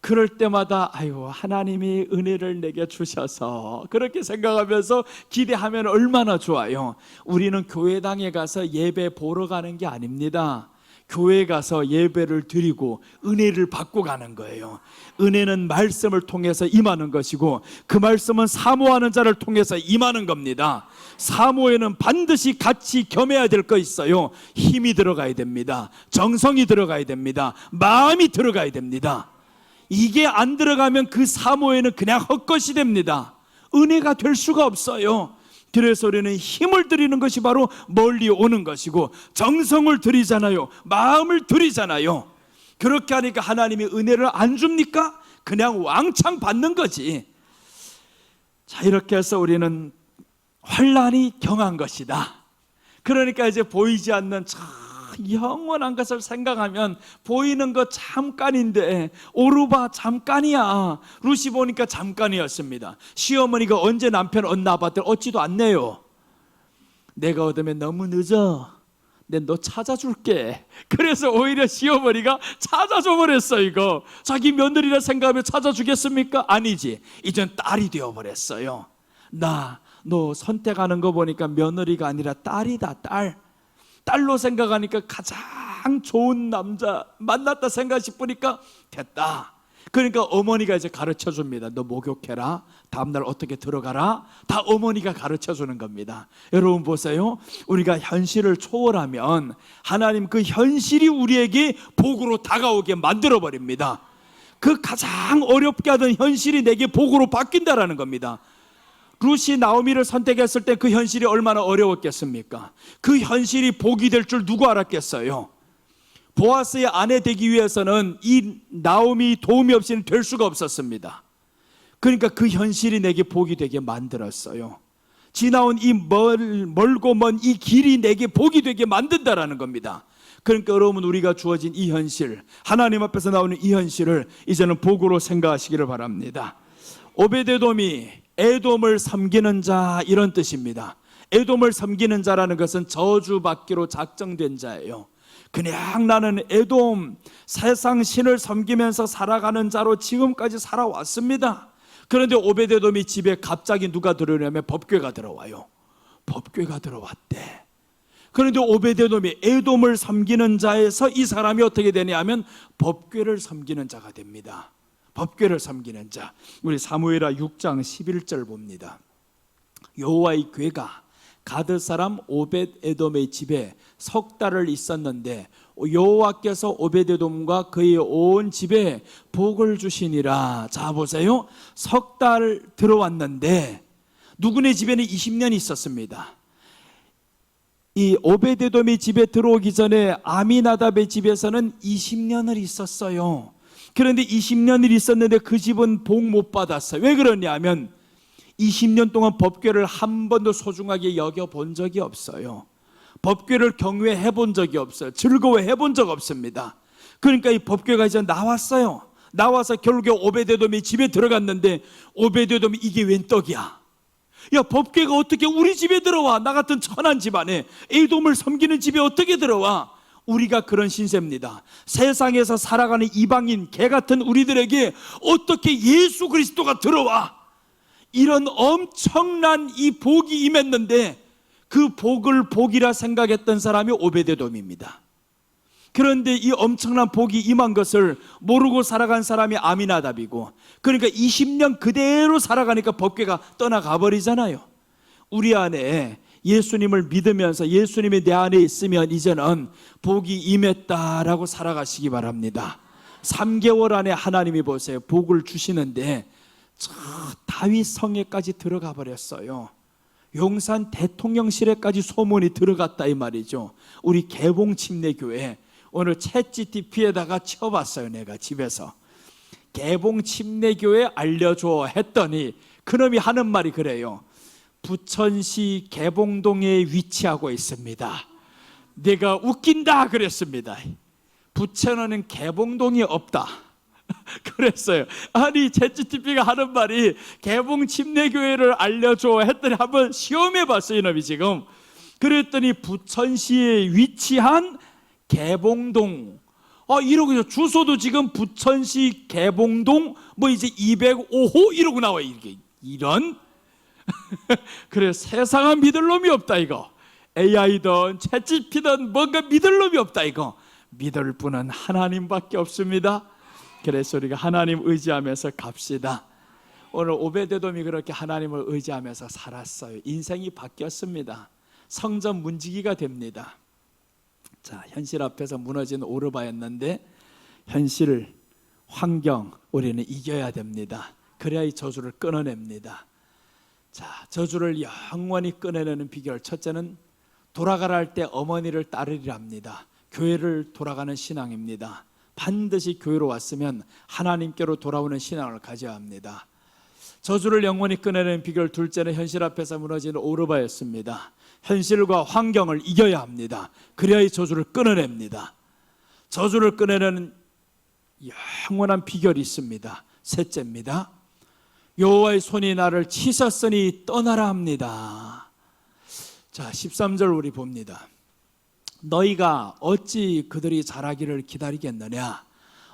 그럴 때마다 아유, 하나님이 은혜를 내게 주셔서, 그렇게 생각하면서 기대하면 얼마나 좋아요. 우리는 교회당에 가서 예배 보러 가는 게 아닙니다. 교회에 가서 예배를 드리고 은혜를 받고 가는 거예요. 은혜는 말씀을 통해서 임하는 것이고, 그 말씀은 사모하는 자를 통해서 임하는 겁니다. 사모에는 반드시 같이 겸해야 될 거 있어요. 힘이 들어가야 됩니다. 정성이 들어가야 됩니다. 마음이 들어가야 됩니다. 이게 안 들어가면 그 사모에는 그냥 헛것이 됩니다. 은혜가 될 수가 없어요. 그래서 우리는 힘을 들이는 것이 바로 멀리 오는 것이고, 정성을 들이잖아요. 마음을 들이잖아요. 그렇게 하니까 하나님이 은혜를 안 줍니까? 그냥 왕창 받는 거지. 자, 이렇게 해서 우리는 환난이 경한 것이다. 그러니까 이제 보이지 않는 참 영원한 것을 생각하면 보이는 거 잠깐인데, 오르바 잠깐이야. 루시 보니까 잠깐이었습니다. 시어머니가 언제 남편 낳아봤더니 얻지도 않네요. 내가 얻으면 너무 늦어. 내 너 찾아줄게. 그래서 오히려 시어머니가 찾아줘 버렸어. 이거 자기 며느리라 생각하면 찾아주겠습니까? 아니지. 이젠 딸이 되어버렸어요. 너 선택하는 거 보니까 며느리가 아니라 딸이다. 딸로 생각하니까 가장 좋은 남자 만났다 생각 싶으니까 됐다. 그러니까 어머니가 이제 가르쳐 줍니다. 너 목욕해라, 다음날 어떻게 들어가라. 다 어머니가 가르쳐 주는 겁니다. 여러분 보세요. 우리가 현실을 초월하면 하나님 그 현실이 우리에게 복으로 다가오게 만들어 버립니다. 그 가장 어렵게 하던 현실이 내게 복으로 바뀐다라는 겁니다. 루시 나오미를 선택했을 때 그 현실이 얼마나 어려웠겠습니까? 그 현실이 복이 될 줄 누가 알았겠어요? 보아스의 아내 되기 위해서는 이 나오미 도움이 없이는 될 수가 없었습니다. 그러니까 그 현실이 내게 복이 되게 만들었어요. 지나온 이 멀고 먼 이 길이 내게 복이 되게 만든다라는 겁니다. 그러니까 여러분, 우리가 주어진 이 현실, 하나님 앞에서 나오는 이 현실을 이제는 복으로 생각하시기를 바랍니다. 오베데돔이 에돔을 섬기는 자, 이런 뜻입니다. 에돔을 섬기는 자라는 것은 저주받기로 작정된 자예요. 그냥 나는 에돔 세상 신을 섬기면서 살아가는 자로 지금까지 살아왔습니다. 그런데 오베데돔이 집에 갑자기 누가 들어오냐면 법궤가 들어와요. 법궤가 들어왔대. 그런데 오베데돔이 에돔을 섬기는 자에서 이 사람이 어떻게 되냐면 법궤를 섬기는 자가 됩니다. 법궤를 섬기는 자. 우리 사무엘하 6장 11절 봅니다. 여호와의 궤가 가드 사람 오벳에돔의 집에 석 달을 있었는데 여호와께서 오벳에돔과 그의 온 집에 복을 주시니라. 자 보세요. 석 달 들어왔는데 누구네 집에는 20년 있었습니다. 이 오벳에돔의 집에 들어오기 전에 아미나답의 집에서는 20년을 있었어요. 그런데 20년을 있었는데 그 집은 복 못 받았어요. 왜 그러냐면 20년 동안 법궤를 한 번도 소중하게 여겨본 적이 없어요. 법궤를 경외해 본 적이 없어요. 즐거워해 본 적 없습니다. 그러니까 이 법궤가 이제 나왔어요. 나와서 결국에 오베데돔이 집에 들어갔는데 오베데돔이 이게 웬 떡이야? 야, 법궤가 어떻게 우리 집에 들어와? 나 같은 천한 집안에 에돔을 섬기는 집에 어떻게 들어와? 우리가 그런 신세입니다. 세상에서 살아가는 이방인 개 같은 우리들에게 어떻게 예수 그리스도가 들어와? 이런 엄청난 이 복이 임했는데 그 복을 복이라 생각했던 사람이 오베데돔입니다. 그런데 이 엄청난 복이 임한 것을 모르고 살아간 사람이 아미나답이고, 그러니까 20년 그대로 살아가니까 법궤가 떠나가 버리잖아요. 우리 안에 예수님을 믿으면서 예수님이 내 안에 있으면 이제는 복이 임했다라고 살아가시기 바랍니다. 3개월 안에 하나님이 보세요, 복을 주시는데 저 다윗 성에까지 들어가 버렸어요. 용산 대통령실에까지 소문이 들어갔다 이 말이죠. 우리 개봉침례교회 오늘 챗GPT에다가 쳐봤어요. 내가 집에서 개봉침례교회 알려줘 했더니 그놈이 하는 말이 그래요. 부천시 개봉동에 위치하고 있습니다. 내가 웃긴다 그랬습니다. 부천에는 개봉동이 없다 그랬어요. 아니 챗GPT가 하는 말이 개봉침례교회를 알려줘 했더니 한번 시험해 봤어요. 이놈이 지금. 그랬더니 부천시에 위치한 개봉동, 이러고 주소도 지금 부천시 개봉동 뭐 이제 205호 이러고 나와요. 이렇게 이런 그래, 세상은 믿을 놈이 없다 이거. AI든 챗GPT든 뭔가 믿을 놈이 없다 이거. 믿을 분은 하나님밖에 없습니다. 그래서 우리가 하나님 의지하면서 갑시다. 오늘 오베데돔이 그렇게 하나님을 의지하면서 살았어요. 인생이 바뀌었습니다. 성전 문지기가 됩니다. 자, 현실 앞에서 무너진 오르바였는데 현실, 환경 우리는 이겨야 됩니다. 그래야 이 저주를 끊어냅니다. 자, 저주를 영원히 끊어내는 비결, 첫째는 돌아가라 할 때 어머니를 따르리라 합니다. 교회를 돌아가는 신앙입니다. 반드시 교회로 왔으면 하나님께로 돌아오는 신앙을 가져야 합니다. 저주를 영원히 끊어내는 비결, 둘째는 현실 앞에서 무너지는 오르바였습니다. 현실과 환경을 이겨야 합니다. 그래야 이 저주를 끊어냅니다. 저주를 끊어내는 영원한 비결이 있습니다. 셋째입니다. 여호와의 손이 나를 치셨으니 떠나라 합니다. 자, 13절 우리 봅니다. 너희가 어찌 그들이 자라기를 기다리겠느냐?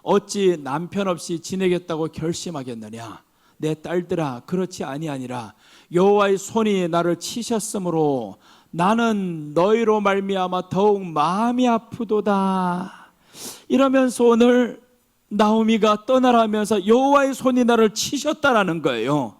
어찌 남편 없이 지내겠다고 결심하겠느냐? 내 딸들아, 그렇지 아니하니라. 여호와의 손이 나를 치셨으므로 나는 너희로 말미암아 더욱 마음이 아프도다. 이러면서 오늘 나오미가 떠나라면서 여호와의 손이 나를 치셨다라는 거예요.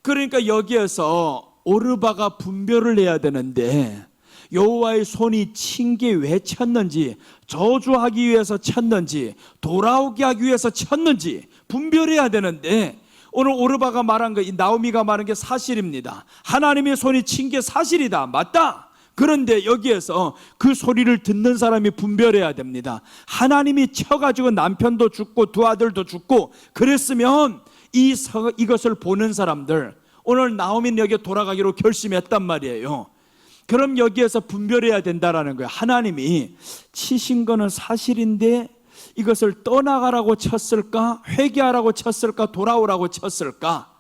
그러니까 여기에서 오르바가 분별을 해야 되는데 여호와의 손이 친 게 왜 쳤는지, 저주하기 위해서 쳤는지, 돌아오게 하기 위해서 쳤는지 분별해야 되는데 오늘 오르바가 말한 거, 이 나오미가 말한 게 사실입니다. 하나님의 손이 친 게 사실이다, 맞다. 그런데 여기에서 그 소리를 듣는 사람이 분별해야 됩니다. 하나님이 쳐가지고 남편도 죽고 두 아들도 죽고 그랬으면 이것을 보는 사람들, 오늘 나오미는 여기에 돌아가기로 결심했단 말이에요. 그럼 여기에서 분별해야 된다라는 거예요. 하나님이 치신 거는 사실인데 이것을 떠나가라고 쳤을까, 회개하라고 쳤을까, 돌아오라고 쳤을까,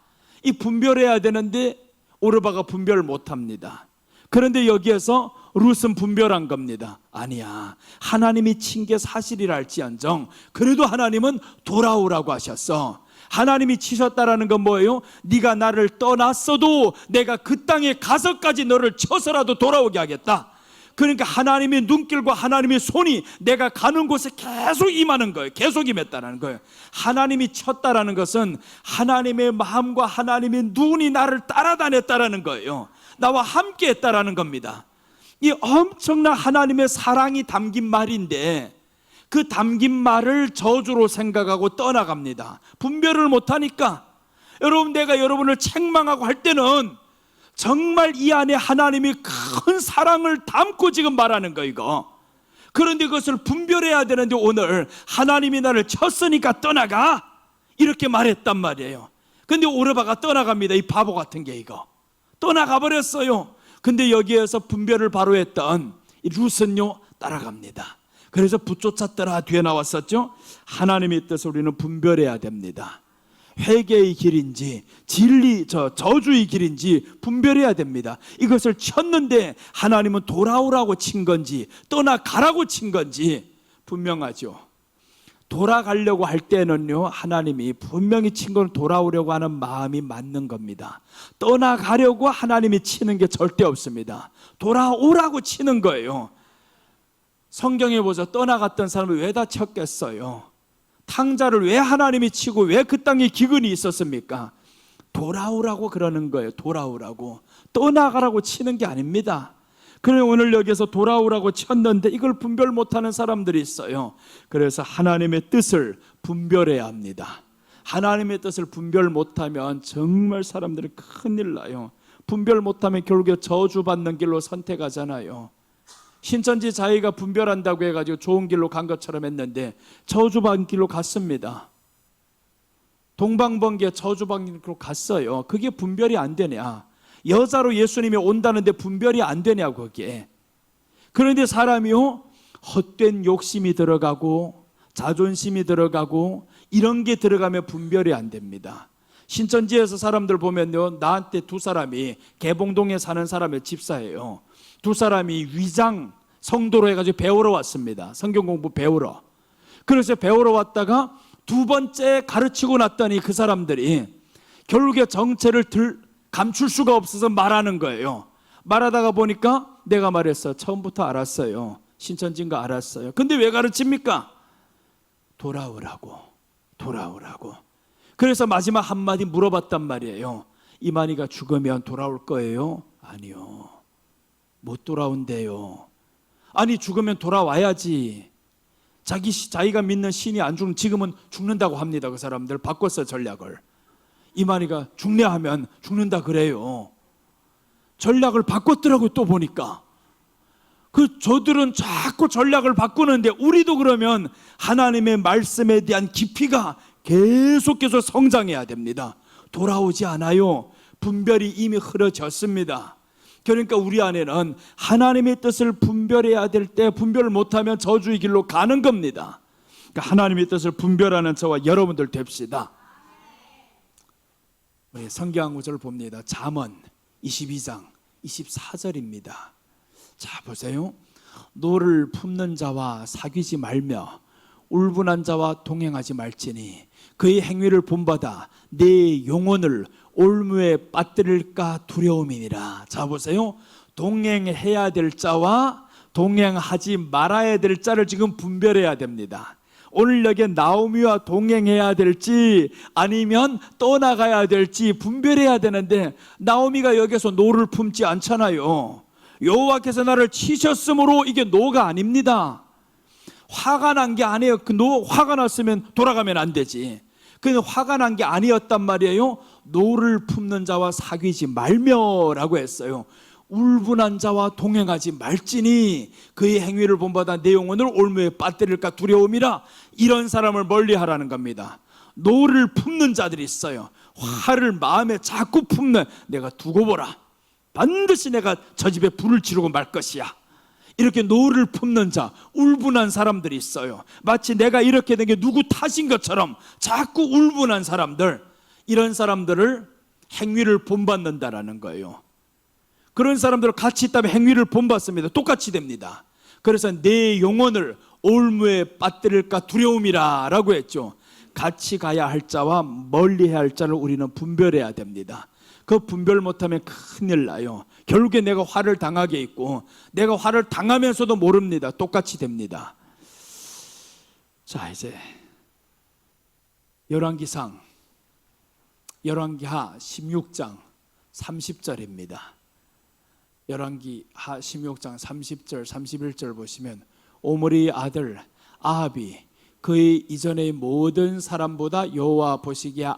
이 분별해야 되는데 오르바가 분별을 못합니다. 그런데 여기에서 룻은 분별한 겁니다. 아니야, 하나님이 친 게 사실이라 할지언정 그래도 하나님은 돌아오라고 하셨어. 하나님이 치셨다라는 건 뭐예요? 네가 나를 떠났어도 내가 그 땅에 가서까지 너를 쳐서라도 돌아오게 하겠다. 그러니까 하나님의 눈길과 하나님의 손이 내가 가는 곳에 계속 임하는 거예요. 계속 임했다는 거예요. 하나님이 쳤다라는 것은 하나님의 마음과 하나님의 눈이 나를 따라다녔다라는 거예요. 나와 함께 했다라는 겁니다. 이 엄청난 하나님의 사랑이 담긴 말인데 그 담긴 말을 저주로 생각하고 떠나갑니다. 분별을 못하니까. 여러분, 내가 여러분을 책망하고 할 때는 정말 이 안에 하나님이 큰 사랑을 담고 지금 말하는 거 이거. 그런데 그것을 분별해야 되는데 오늘 하나님이 나를 쳤으니까 떠나가 이렇게 말했단 말이에요. 근데 오르바가 떠나갑니다. 이 바보 같은 게 이거 떠나가 버렸어요. 근데 여기에서 분별을 바로 했던 이 룻은요 따라갑니다. 그래서 붙쫓았더라 뒤에 나왔었죠. 하나님의 뜻을 우리는 분별해야 됩니다. 회개의 길인지 저주의 길인지 분별해야 됩니다. 이것을 쳤는데 하나님은 돌아오라고 친 건지 떠나가라고 친 건지 분명하죠. 돌아가려고 할 때는요 하나님이 분명히 친 건 돌아오려고 하는 마음이 맞는 겁니다. 떠나가려고 하나님이 치는 게 절대 없습니다. 돌아오라고 치는 거예요. 성경에 보자. 떠나갔던 사람을 왜 다 쳤겠어요? 탕자를 왜 하나님이 치고 왜 그 땅에 기근이 있었습니까? 돌아오라고 그러는 거예요. 돌아오라고. 떠나가라고 치는 게 아닙니다. 그래서 오늘 여기서 돌아오라고 쳤는데 이걸 분별 못하는 사람들이 있어요. 그래서 하나님의 뜻을 분별해야 합니다. 하나님의 뜻을 분별 못하면 정말 사람들이 큰일 나요. 분별 못하면 결국에 저주받는 길로 선택하잖아요. 신천지 자기가 분별한다고 해가지고 좋은 길로 간 것처럼 했는데 저주받은 길로 갔습니다. 동방번개 저주받은 길로 갔어요. 그게 분별이 안 되냐? 여자로 예수님이 온다는데 분별이 안 되냐고 그게. 그런데 사람이요 헛된 욕심이 들어가고 자존심이 들어가고 이런 게 들어가면 분별이 안 됩니다. 신천지에서 사람들 보면요 나한테 두 사람이 개봉동에 사는 사람의 집사예요. 두 사람이 위장 성도로 해가지고 배우러 왔습니다. 성경 공부 배우러. 그래서 배우러 왔다가 두 번째 가르치고 났더니 그 사람들이 결국에 정체를 감출 수가 없어서 말하는 거예요. 말하다가 보니까 내가 말했어. 처음부터 알았어요. 신천지인 거 알았어요. 근데 왜 가르칩니까? 돌아오라고. 그래서 마지막 한마디 물어봤단 말이에요. 이만희가 죽으면 돌아올 거예요? 아니요. 못 돌아온대요. 아니 죽으면 돌아와야지. 자기가 믿는 신이 안 죽는 지금은 죽는다고 합니다. 그 사람들 바꿨어 전략을. 이만희가 죽냐 하면 죽는다 그래요. 전략을 바꿨더라고요. 또 보니까 저들은 자꾸 전략을 바꾸는데 우리도 그러면 하나님의 말씀에 대한 깊이가 계속해서 성장해야 됩니다. 돌아오지 않아요. 분별이 이미 흐려졌습니다. 그러니까 우리 안에는 하나님의 뜻을 분별해야 될 때 분별을 못하면 저주의 길로 가는 겁니다. 그러니까 하나님의 뜻을 분별하는 저와 여러분들 됩시다. 우리 성경 한 구절을 봅니다. 잠언 22장 24절입니다. 자 보세요. 노를 품는 자와 사귀지 말며 울분한 자와 동행하지 말지니 그의 행위를 본받아 내 영혼을 올무에 빠뜨릴까 두려움이니라. 자 보세요. 동행해야 될 자와 동행하지 말아야 될 자를 지금 분별해야 됩니다. 오늘 여기에 나오미와 동행해야 될지 아니면 떠나가야 될지 분별해야 되는데 나오미가 여기서 노를 품지 않잖아요. 여호와께서 나를 치셨으므로 이게 노가 아닙니다. 화가 난 게 아니에요. 화가 났으면 돌아가면 안 되지. 그냥 화가 난 게 아니었단 말이에요. 노를 품는 자와 사귀지 말며라고 했어요. 울분한 자와 동행하지 말지니 그의 행위를 본받아 내 영혼을 올무에 빠뜨릴까 두려움이라. 이런 사람을 멀리하라는 겁니다. 노를 품는 자들이 있어요. 화를 마음에 자꾸 품는, 내가 두고 보라, 반드시 내가 저 집에 불을 지르고 말 것이야, 이렇게 노를 품는 자, 울분한 사람들이 있어요. 마치 내가 이렇게 된 게 누구 탓인 것처럼 자꾸 울분한 사람들, 이런 사람들을 행위를 본받는다라는 거예요. 그런 사람들과 같이 있다면 행위를 본받습니다. 똑같이 됩니다. 그래서 내 영혼을 올무에 빠뜨릴까 두려움이라 라고 했죠. 같이 가야 할 자와 멀리 해야 할 자를 우리는 분별해야 됩니다. 그 분별 못하면 큰일 나요. 결국에 내가 화를 당하게 있고 내가 화를 당하면서도 모릅니다. 똑같이 됩니다. 자, 이제 열왕기하 16장 30절입니다. 열왕기하 16장 30절 31절 보시면 오므리 아들 아합이 그의 이전의 모든 사람보다 여호와 보시기에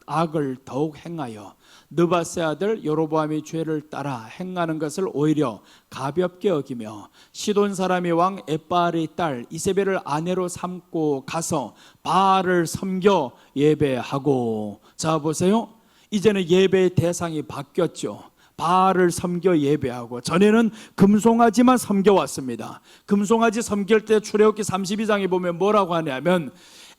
악을 더욱 행하여 느바세 아들 여로보암의 죄를 따라 행하는 것을 오히려 가볍게 여기며 시돈 사람의 왕 엣바알의 딸 이세벨을 아내로 삼고 가서 바알을 섬겨 예배하고. 자, 보세요. 이제는 예배의 대상이 바뀌었죠. 바알을 섬겨 예배하고. 전에는 금송아지만 섬겨왔습니다. 금송아지 섬길 때 출애굽기 32장에 보면 뭐라고 하냐면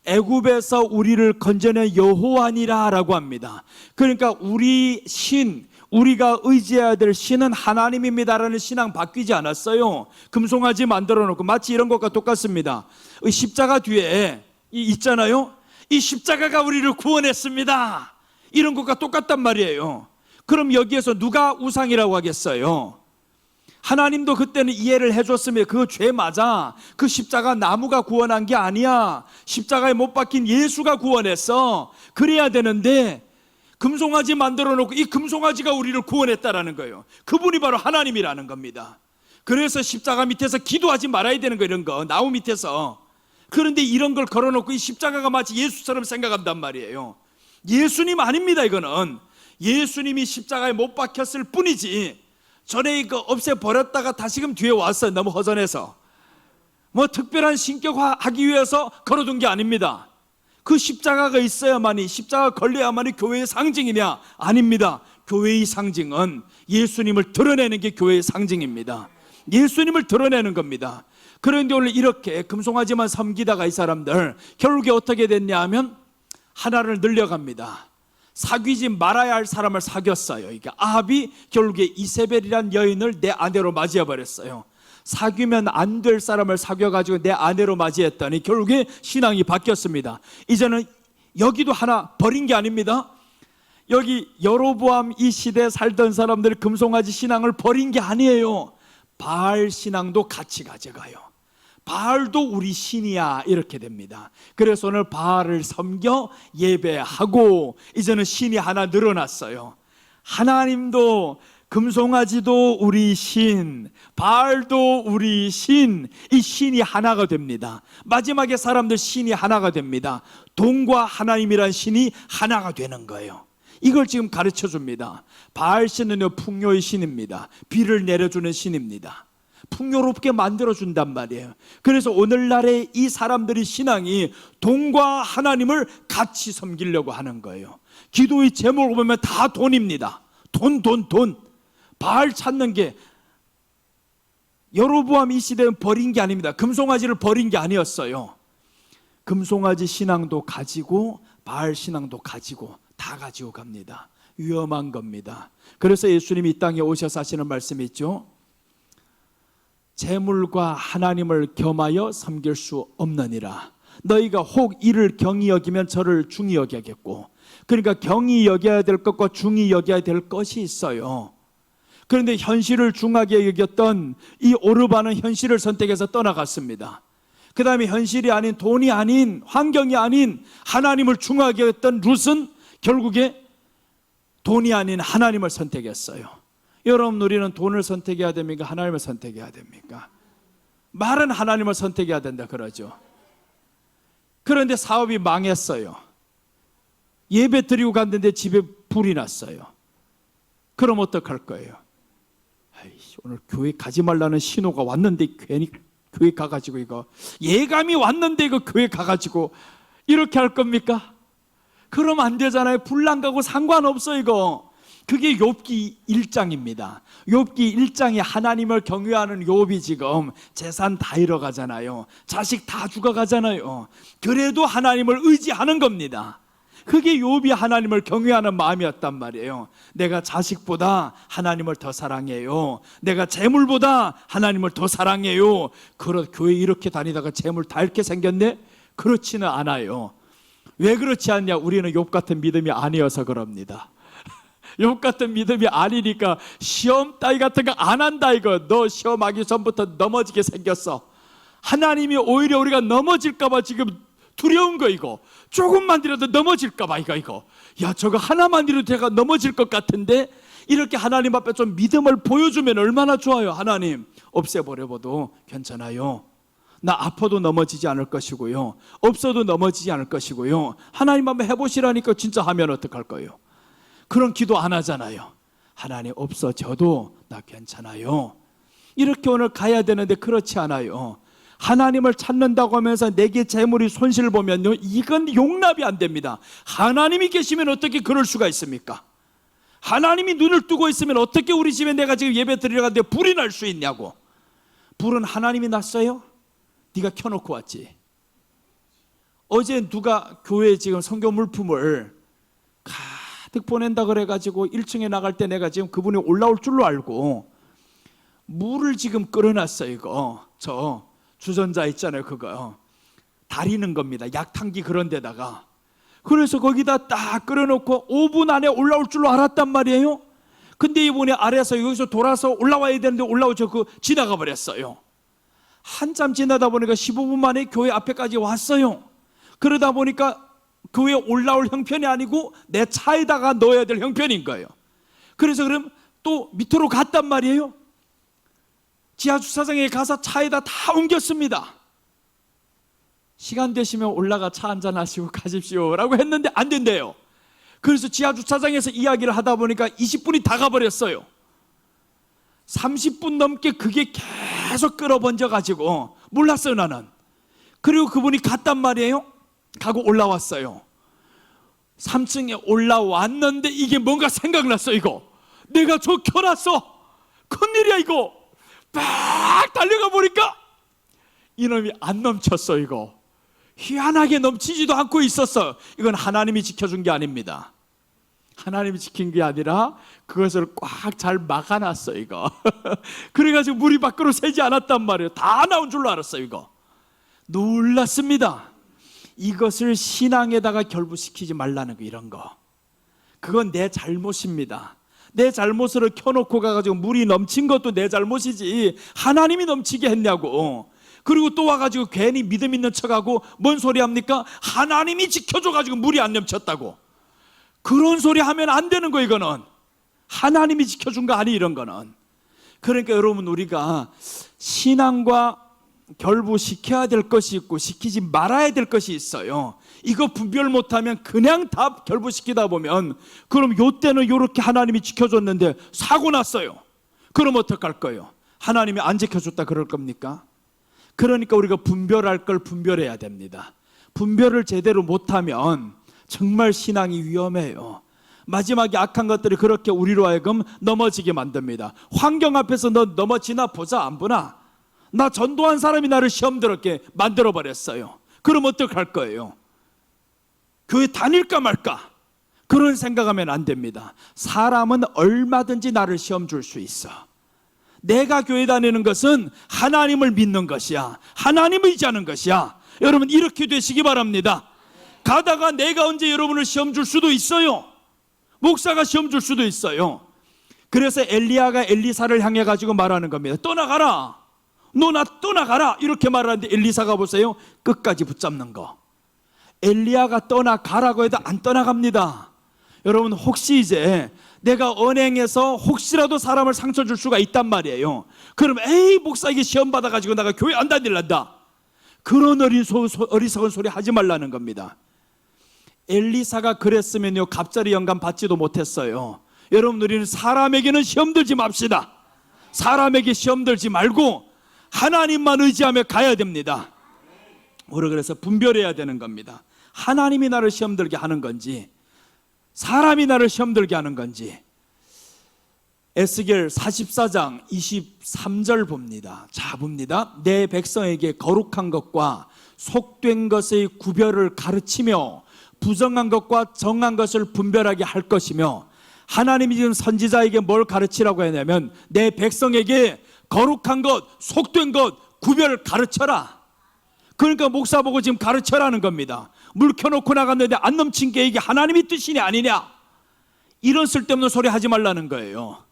애굽에서 우리를 건져낸 여호와니라 라고 합니다. 그러니까 우리 신, 우리가 의지해야 될 신은 하나님입니다라는 신앙 바뀌지 않았어요. 금송아지 만들어 놓고 마치 이런 것과 똑같습니다. 십자가 뒤에 있잖아요. 이 십자가가 우리를 구원했습니다. 이런 것과 똑같단 말이에요. 그럼 여기에서 누가 우상이라고 하겠어요? 하나님도 그때는 이해를 해줬으면 그 죄 맞아. 그 십자가 나무가 구원한 게 아니야. 십자가에 못 박힌 예수가 구원했어. 그래야 되는데 금송아지 만들어 놓고 이 금송아지가 우리를 구원했다라는 거예요. 그분이 바로 하나님이라는 겁니다. 그래서 십자가 밑에서 기도하지 말아야 되는 거, 이런 거 나무 밑에서. 그런데 이런 걸 걸어놓고 이 십자가가 마치 예수처럼 생각한단 말이에요. 예수님 아닙니다. 이거는 예수님이 십자가에 못 박혔을 뿐이지 전에 이거 없애버렸다가 다시금 뒤에 왔어요. 너무 허전해서 뭐 특별한 신격화하기 위해서 걸어둔 게 아닙니다. 그 십자가가 있어야만이, 십자가가 걸려야만이 교회의 상징이냐? 아닙니다. 교회의 상징은 예수님을 드러내는 게 교회의 상징입니다. 예수님을 드러내는 겁니다. 그런데 오늘 이렇게 금송아지만 섬기다가 이 사람들 결국에 어떻게 됐냐 하면 하나를 늘려갑니다. 사귀지 말아야 할 사람을 사귀었어요. 그러니까 아합이 결국에 이세벨이란 여인을 내 아내로 맞이해버렸어요. 사귀면 안 될 사람을 사귀어가지고 내 아내로 맞이했더니 결국에 신앙이 바뀌었습니다. 이제는 여기도 하나 버린 게 아닙니다. 여기 여로보암 이 시대에 살던 사람들이 금송아지 신앙을 버린 게 아니에요. 바알 신앙도 같이 가져가요. 바알도 우리 신이야, 이렇게 됩니다. 그래서 오늘 바알을 섬겨 예배하고 이제는 신이 하나 늘어났어요. 하나님도, 금송아지도 우리 신, 바알도 우리 신, 이 신이 하나가 됩니다. 마지막에 사람들 신이 하나가 됩니다. 돈과 하나님이란 신이 하나가 되는 거예요. 이걸 지금 가르쳐 줍니다. 바알 신은요, 풍요의 신입니다. 비를 내려주는 신입니다. 풍요롭게 만들어준단 말이에요. 그래서 오늘날의 이 사람들의 신앙이 돈과 하나님을 같이 섬기려고 하는 거예요. 기도의 제목을 보면 다 돈입니다. 돈. 바알 찾는 게, 여로보암 이 시대는 버린 게 아닙니다. 금송아지를 버린 게 아니었어요. 금송아지 신앙도 가지고 바알 신앙도 가지고 다 가지고 갑니다. 위험한 겁니다. 그래서 예수님이 이 땅에 오셔서 하시는 말씀이 있죠. 재물과 하나님을 겸하여 섬길 수 없느니라. 너희가 혹 이를 경히 여기면 저를 중히 여겨야겠고. 그러니까 경히 여겨야 될 것과 중히 여겨야 될 것이 있어요. 그런데 현실을 중하게 여겼던 이 오르바는 현실을 선택해서 떠나갔습니다. 그 다음에 현실이 아닌, 돈이 아닌, 환경이 아닌 하나님을 중하게 여겼던 룻은 결국에 돈이 아닌 하나님을 선택했어요. 여러분, 우리는 돈을 선택해야 됩니까? 하나님을 선택해야 됩니까? 말은 하나님을 선택해야 된다 그러죠. 그런데 사업이 망했어요. 예배 드리고 갔는데 집에 불이 났어요. 그럼 어떡할 거예요? 아이씨, 오늘 교회 가지 말라는 신호가 왔는데 괜히 교회 가가지고 이거, 예감이 왔는데 이거 교회 가가지고 이렇게 할 겁니까? 그러면 안 되잖아요. 불난 가고 상관없어 이거. 그게 욥기 1장입니다. 욥기 1장에 하나님을 경외하는 욥이 지금 재산 다 잃어가잖아요. 자식 다 죽어가잖아요. 그래도 하나님을 의지하는 겁니다. 그게 욥이 하나님을 경외하는 마음이었단 말이에요. 내가 자식보다 하나님을 더 사랑해요. 내가 재물보다 하나님을 더 사랑해요. 교회 이렇게 다니다가 재물 다 잃게 생겼네? 그렇지는 않아요. 왜 그렇지 않냐? 우리는 욥 같은 믿음이 아니어서 그럽니다. 욥 같은 믿음이 아니니까 시험 따위 같은 거 안 한다 이거. 너 시험하기 전부터 넘어지게 생겼어. 하나님이 오히려 우리가 넘어질까 봐 지금 두려운 거 이거. 조금만 이라도 넘어질까 봐 이거. 야, 저거 하나만 이라도 제가 넘어질 것 같은데, 이렇게 하나님 앞에 좀 믿음을 보여주면 얼마나 좋아요. 하나님 없애버려봐도 괜찮아요. 나 아파도 넘어지지 않을 것이고요, 없어도 넘어지지 않을 것이고요. 하나님 한번 해보시라니까 진짜 하면 어떡할 거예요? 그런 기도 안 하잖아요. 하나님 없어져도 나 괜찮아요. 이렇게 오늘 가야 되는데 그렇지 않아요. 하나님을 찾는다고 하면서 내게 재물이 손실 보면요, 이건 용납이 안 됩니다. 하나님이 계시면 어떻게 그럴 수가 있습니까? 하나님이 눈을 뜨고 있으면 어떻게 우리 집에 내가 지금 예배 드리러 갔는데 불이 날 수 있냐고. 불은 하나님이 났어요? 네가 켜놓고 왔지. 어제 누가 교회에 지금 선교 물품을 가득 보낸다 그래가지고 1층에 나갈 때 내가 지금 그분이 올라올 줄로 알고 물을 지금 끓여놨어. 이거 저 주전자 있잖아요, 그거 다리는 겁니다. 약탕기 그런 데다가. 그래서 거기다 딱 끓여놓고 5분 안에 올라올 줄로 알았단 말이에요. 근데 이분이 아래에서 여기서 돌아서 올라와야 되는데 올라오죠. 지나가 버렸어요. 한참 지나다 보니까 15분 만에 교회 앞에까지 왔어요. 그러다 보니까 교회에 올라올 형편이 아니고 내 차에다가 넣어야 될 형편인 거예요. 그래서 그럼 또 밑으로 갔단 말이에요. 지하 주차장에 가서 차에다 다 옮겼습니다. 시간 되시면 올라가 차 한잔 하시고 가십시오 라고 했는데 안 된대요. 그래서 지하 주차장에서 이야기를 하다 보니까 20분이 다 가버렸어요. 30분 넘게 그게 계속 끌어번져 가지고 몰랐어요, 나는. 그리고 그분이 갔단 말이에요. 가고 올라왔어요. 3층에 올라왔는데 이게 뭔가 생각났어. 이거 내가 저 켜놨어. 큰일이야 이거. 막 달려가 보니까 이놈이 안 넘쳤어. 이거 희한하게 넘치지도 않고 있었어. 이건 하나님이 지켜준 게 아닙니다. 하나님이 지킨 게 아니라 그것을 꽉 잘 막아놨어 이거. 그래가지고 물이 밖으로 새지 않았단 말이에요. 다 나온 줄로 알았어요. 이거 놀랐습니다. 이것을 신앙에다가 결부시키지 말라는 거, 이런 거. 그건 내 잘못입니다. 내 잘못으로 켜놓고 가가지고 물이 넘친 것도 내 잘못이지 하나님이 넘치게 했냐고. 그리고 또 와가지고 괜히 믿음 있는 척하고 뭔 소리 합니까? 하나님이 지켜줘가지고 물이 안 넘쳤다고. 그런 소리 하면 안 되는 거. 이거는 하나님이 지켜준 거 아니, 이런 거는. 그러니까 여러분, 우리가 신앙과 결부시켜야 될 것이 있고 시키지 말아야 될 것이 있어요. 이거 분별 못하면 그냥 다 결부시키다 보면, 그럼 요때는 이렇게 하나님이 지켜줬는데 사고 났어요. 그럼 어떡할 거예요? 하나님이 안 지켜줬다 그럴 겁니까? 그러니까 우리가 분별할 걸 분별해야 됩니다. 분별을 제대로 못하면 정말 신앙이 위험해요. 마지막에 악한 것들이 그렇게 우리로 하여금 넘어지게 만듭니다. 환경 앞에서 너 넘어지나 보자 안 보나? 나 전도한 사람이 나를 시험 들었게 만들어버렸어요. 그럼 어떡할 거예요? 교회 다닐까 말까? 그런 생각하면 안 됩니다. 사람은 얼마든지 나를 시험 줄 수 있어. 내가 교회 다니는 것은 하나님을 믿는 것이야. 하나님을 의지하는 것이야. 여러분, 이렇게 되시기 바랍니다. 가다가 내가 언제 여러분을 시험 줄 수도 있어요. 목사가 시험 줄 수도 있어요. 그래서 엘리야가 엘리사를 향해 가지고 말하는 겁니다. 떠나가라. 너 나 떠나가라. 이렇게 말하는데 엘리사가 보세요. 끝까지 붙잡는 거. 엘리야가 떠나가라고 해도 안 떠나갑니다. 여러분, 혹시 이제 내가 언행해서 혹시라도 사람을 상처 줄 수가 있단 말이에요. 그럼 에이, 목사 이게 시험 받아가지고 내가 교회 안 다닐란다. 그런 어리석은 소리 하지 말라는 겁니다. 엘리사가 그랬으면요, 갑자리 영감 받지도 못했어요. 여러분, 우리는 사람에게는 시험 들지 맙시다. 사람에게 시험 들지 말고 하나님만 의지하며 가야 됩니다. 우리가 그래서 분별해야 되는 겁니다. 하나님이 나를 시험 들게 하는 건지 사람이 나를 시험 들게 하는 건지. 에스겔 44장 23절 봅니다. 자, 봅니다. 내 백성에게 거룩한 것과 속된 것의 구별을 가르치며 부정한 것과 정한 것을 분별하게 할 것이며, 하나님이 지금 선지자에게 뭘 가르치라고 했냐면 내 백성에게 거룩한 것, 속된 것 구별 가르쳐라. 그러니까 목사 보고 지금 가르쳐라는 겁니다. 물 켜놓고 나갔는데 안 넘친 게 이게 하나님의 뜻이냐 아니냐, 이런 쓸데없는 소리 하지 말라는 거예요.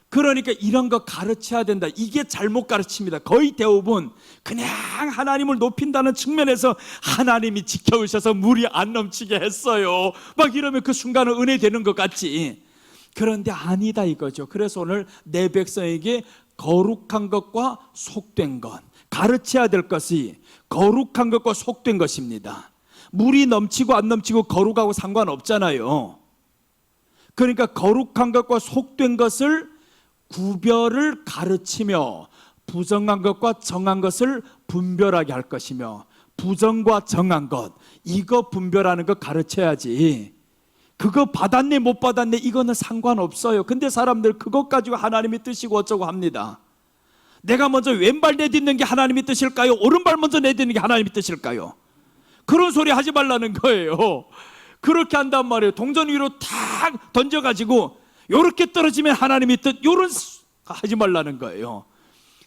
그러니까 이런 거 가르쳐야 된다. 이게 잘못 가르칩니다. 거의 대부분 그냥 하나님을 높인다는 측면에서 하나님이 지켜주셔서 물이 안 넘치게 했어요, 막 이러면 그 순간은 은혜 되는 것 같지. 그런데 아니다 이거죠. 그래서 오늘 내 백성에게 거룩한 것과 속된 것, 가르쳐야 될 것이 거룩한 것과 속된 것입니다. 물이 넘치고 안 넘치고 거룩하고 상관없잖아요. 그러니까 거룩한 것과 속된 것을 구별을 가르치며 부정한 것과 정한 것을 분별하게 할 것이며, 부정과 정한 것 이거 분별하는 것 가르쳐야지. 그거 받았네 못 받았네 이거는 상관없어요. 근데 사람들 그것 가지고 하나님이 뜻이고 어쩌고 합니다. 내가 먼저 왼발 내딛는 게 하나님의 뜻일까요? 오른발 먼저 내딛는 게 하나님의 뜻일까요? 그런 소리 하지 말라는 거예요. 그렇게 한단 말이에요. 동전 위로 탁 던져가지고 요렇게 떨어지면 하나님의 뜻, 요런 하지 말라는 거예요.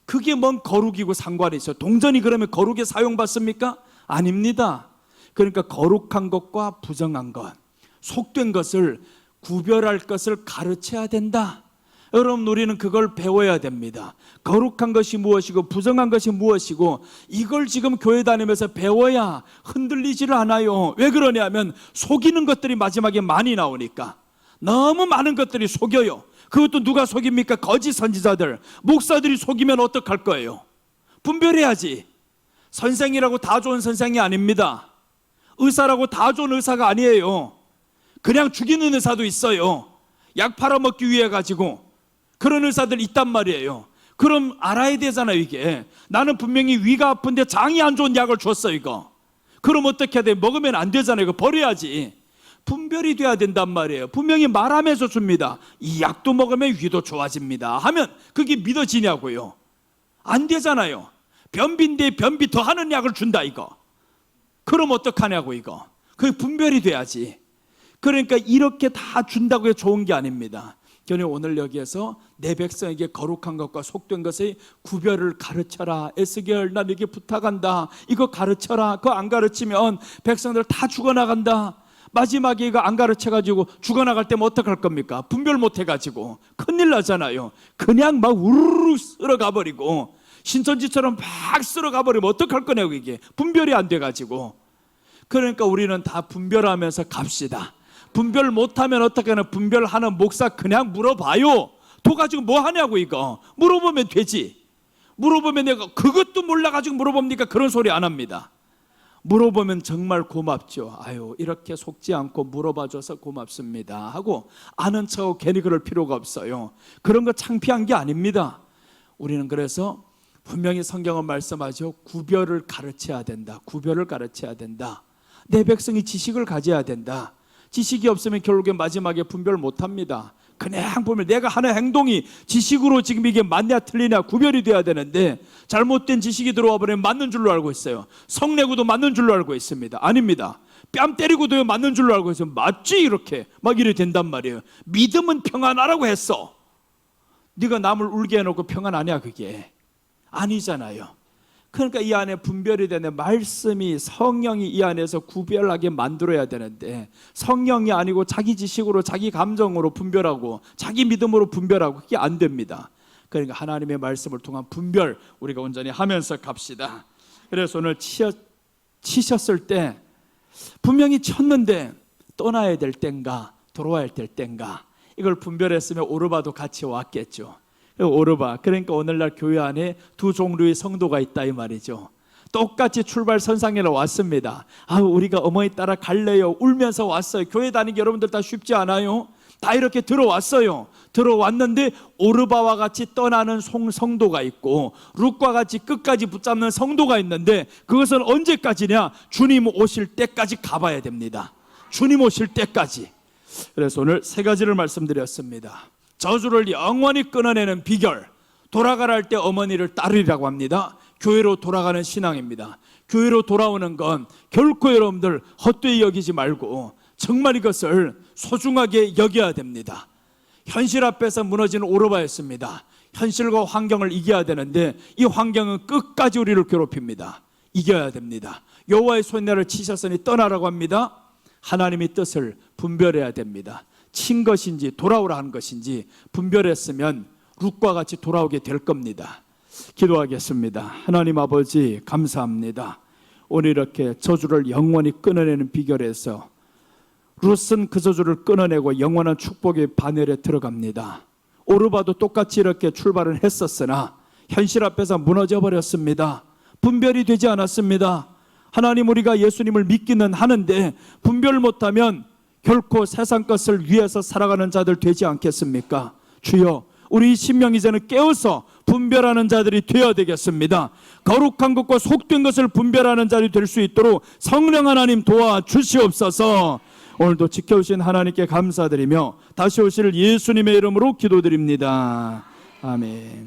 그게 뭔 거룩이고 상관이 있어요? 동전이 그러면 거룩에 사용받습니까? 아닙니다. 그러니까 거룩한 것과 부정한 것, 속된 것을 구별할 것을 가르쳐야 된다. 여러분, 우리는 그걸 배워야 됩니다. 거룩한 것이 무엇이고 부정한 것이 무엇이고 이걸 지금 교회 다니면서 배워야 흔들리지를 않아요. 왜 그러냐면 속이는 것들이 마지막에 많이 나오니까. 너무 많은 것들이 속여요. 그것도 누가 속입니까? 거짓 선지자들, 목사들이 속이면 어떡할 거예요? 분별해야지. 선생이라고 다 좋은 선생이 아닙니다. 의사라고 다 좋은 의사가 아니에요. 그냥 죽이는 의사도 있어요. 약 팔아먹기 위해 가지고 그런 의사들 있단 말이에요. 그럼 알아야 되잖아요. 이게 나는 분명히 위가 아픈데 장이 안 좋은 약을 줬어 이거. 그럼 어떻게 해야 돼? 먹으면 안 되잖아요. 이거 버려야지. 분별이 돼야 된단 말이에요. 분명히 말하면서 줍니다. 이 약도 먹으면 위도 좋아집니다 하면 그게 믿어지냐고요? 안 되잖아요. 변비인데 변비 더 하는 약을 준다 이거. 그럼 어떡하냐고 이거. 그게 분별이 돼야지. 그러니까 이렇게 다 준다고 해서 좋은 게 아닙니다. 저는 오늘 여기에서 내 백성에게 거룩한 것과 속된 것의 구별을 가르쳐라. 에스겔 나 너에게 부탁한다. 이거 가르쳐라. 그거 안 가르치면 백성들 다 죽어나간다. 마지막에 이거 안 가르쳐가지고 죽어나갈 때면 어떡할 겁니까? 분별 못해가지고 큰일 나잖아요. 그냥 막 우르르 쓸어가버리고 신천지처럼 막 쓸어가버리면 어떡할 거냐고. 이게 분별이 안 돼가지고. 그러니까 우리는 다 분별하면서 갑시다. 분별 못하면 어떻게 하나? 분별하는 목사 그냥 물어봐요. 또 가지고 뭐 하냐고 이거. 물어보면 되지. 물어보면 내가 그것도 몰라가지고 물어봅니까? 그런 소리 안 합니다. 물어보면 정말 고맙죠. 아유 이렇게 속지 않고 물어봐줘서 고맙습니다 하고 아는 척하고 괜히 그럴 필요가 없어요. 그런 거 창피한 게 아닙니다. 우리는 그래서 분명히 성경은 말씀하죠. 구별을 가르쳐야 된다. 구별을 가르쳐야 된다. 내 백성이 지식을 가져야 된다. 지식이 없으면 결국에 마지막에 분별 못합니다. 그냥 보면 내가 하는 행동이 지식으로 지금 이게 맞냐 틀리냐 구별이 돼야 되는데 잘못된 지식이 들어와 버리면 맞는 줄로 알고 있어요. 성내고도 맞는 줄로 알고 있습니다. 아닙니다. 뺨 때리고도 맞는 줄로 알고 있어요. 맞지 이렇게 막 이래 된단 말이에요. 믿음은 평안하라고 했어. 네가 남을 울게 해놓고 평안하냐? 그게 아니잖아요. 그러니까 이 안에 분별이 되는 말씀이, 성령이 이 안에서 구별하게 만들어야 되는데 성령이 아니고 자기 지식으로 자기 감정으로 분별하고 자기 믿음으로 분별하고 그게 안 됩니다. 그러니까 하나님의 말씀을 통한 분별 우리가 온전히 하면서 갑시다. 그래서 오늘 치셨을 때 분명히 쳤는데 떠나야 될 땐가 돌아와야 될 땐가 이걸 분별했으면 오르바도 같이 왔겠죠. 오르바. 그러니까 오늘날 교회 안에 두 종류의 성도가 있다 이 말이죠. 똑같이 출발선상에는 왔습니다. 우리가 어머니 따라 갈래요. 울면서 왔어요. 교회 다니기 여러분들 다 쉽지 않아요. 다 이렇게 들어왔어요. 들어왔는데 오르바와 같이 떠나는 성도가 있고 룻과 같이 끝까지 붙잡는 성도가 있는데 그것은 언제까지냐? 주님 오실 때까지 가봐야 됩니다. 주님 오실 때까지. 그래서 오늘 세 가지를 말씀드렸습니다. 저주를 영원히 끊어내는 비결, 돌아가라 할 때 어머니를 따르리라고 합니다. 교회로 돌아가는 신앙입니다. 교회로 돌아오는 건 결코 여러분들 헛되이 여기지 말고 정말 이것을 소중하게 여겨야 됩니다. 현실 앞에서 무너진 오르바였습니다. 현실과 환경을 이겨야 되는데 이 환경은 끝까지 우리를 괴롭힙니다. 이겨야 됩니다. 여호와의 손내를 치셨으니 떠나라고 합니다. 하나님의 뜻을 분별해야 됩니다. 친 것인지 돌아오라 하는 것인지 분별했으면 룻과 같이 돌아오게 될 겁니다. 기도하겠습니다. 하나님 아버지 감사합니다. 오늘 이렇게 저주를 영원히 끊어내는 비결에서 룻은 그 저주를 끊어내고 영원한 축복의 바늘에 들어갑니다. 오르바도 똑같이 이렇게 출발을 했었으나 현실 앞에서 무너져 버렸습니다. 분별이 되지 않았습니다. 하나님, 우리가 예수님을 믿기는 하는데 분별 못하면 결코 세상 것을 위해서 살아가는 자들 되지 않겠습니까? 주여, 우리 심령 이제는 깨어서 분별하는 자들이 되어야 되겠습니다. 거룩한 것과 속된 것을 분별하는 자들이 될 수 있도록 성령 하나님 도와주시옵소서. 오늘도 지켜주신 하나님께 감사드리며 다시 오실 예수님의 이름으로 기도드립니다. 아멘.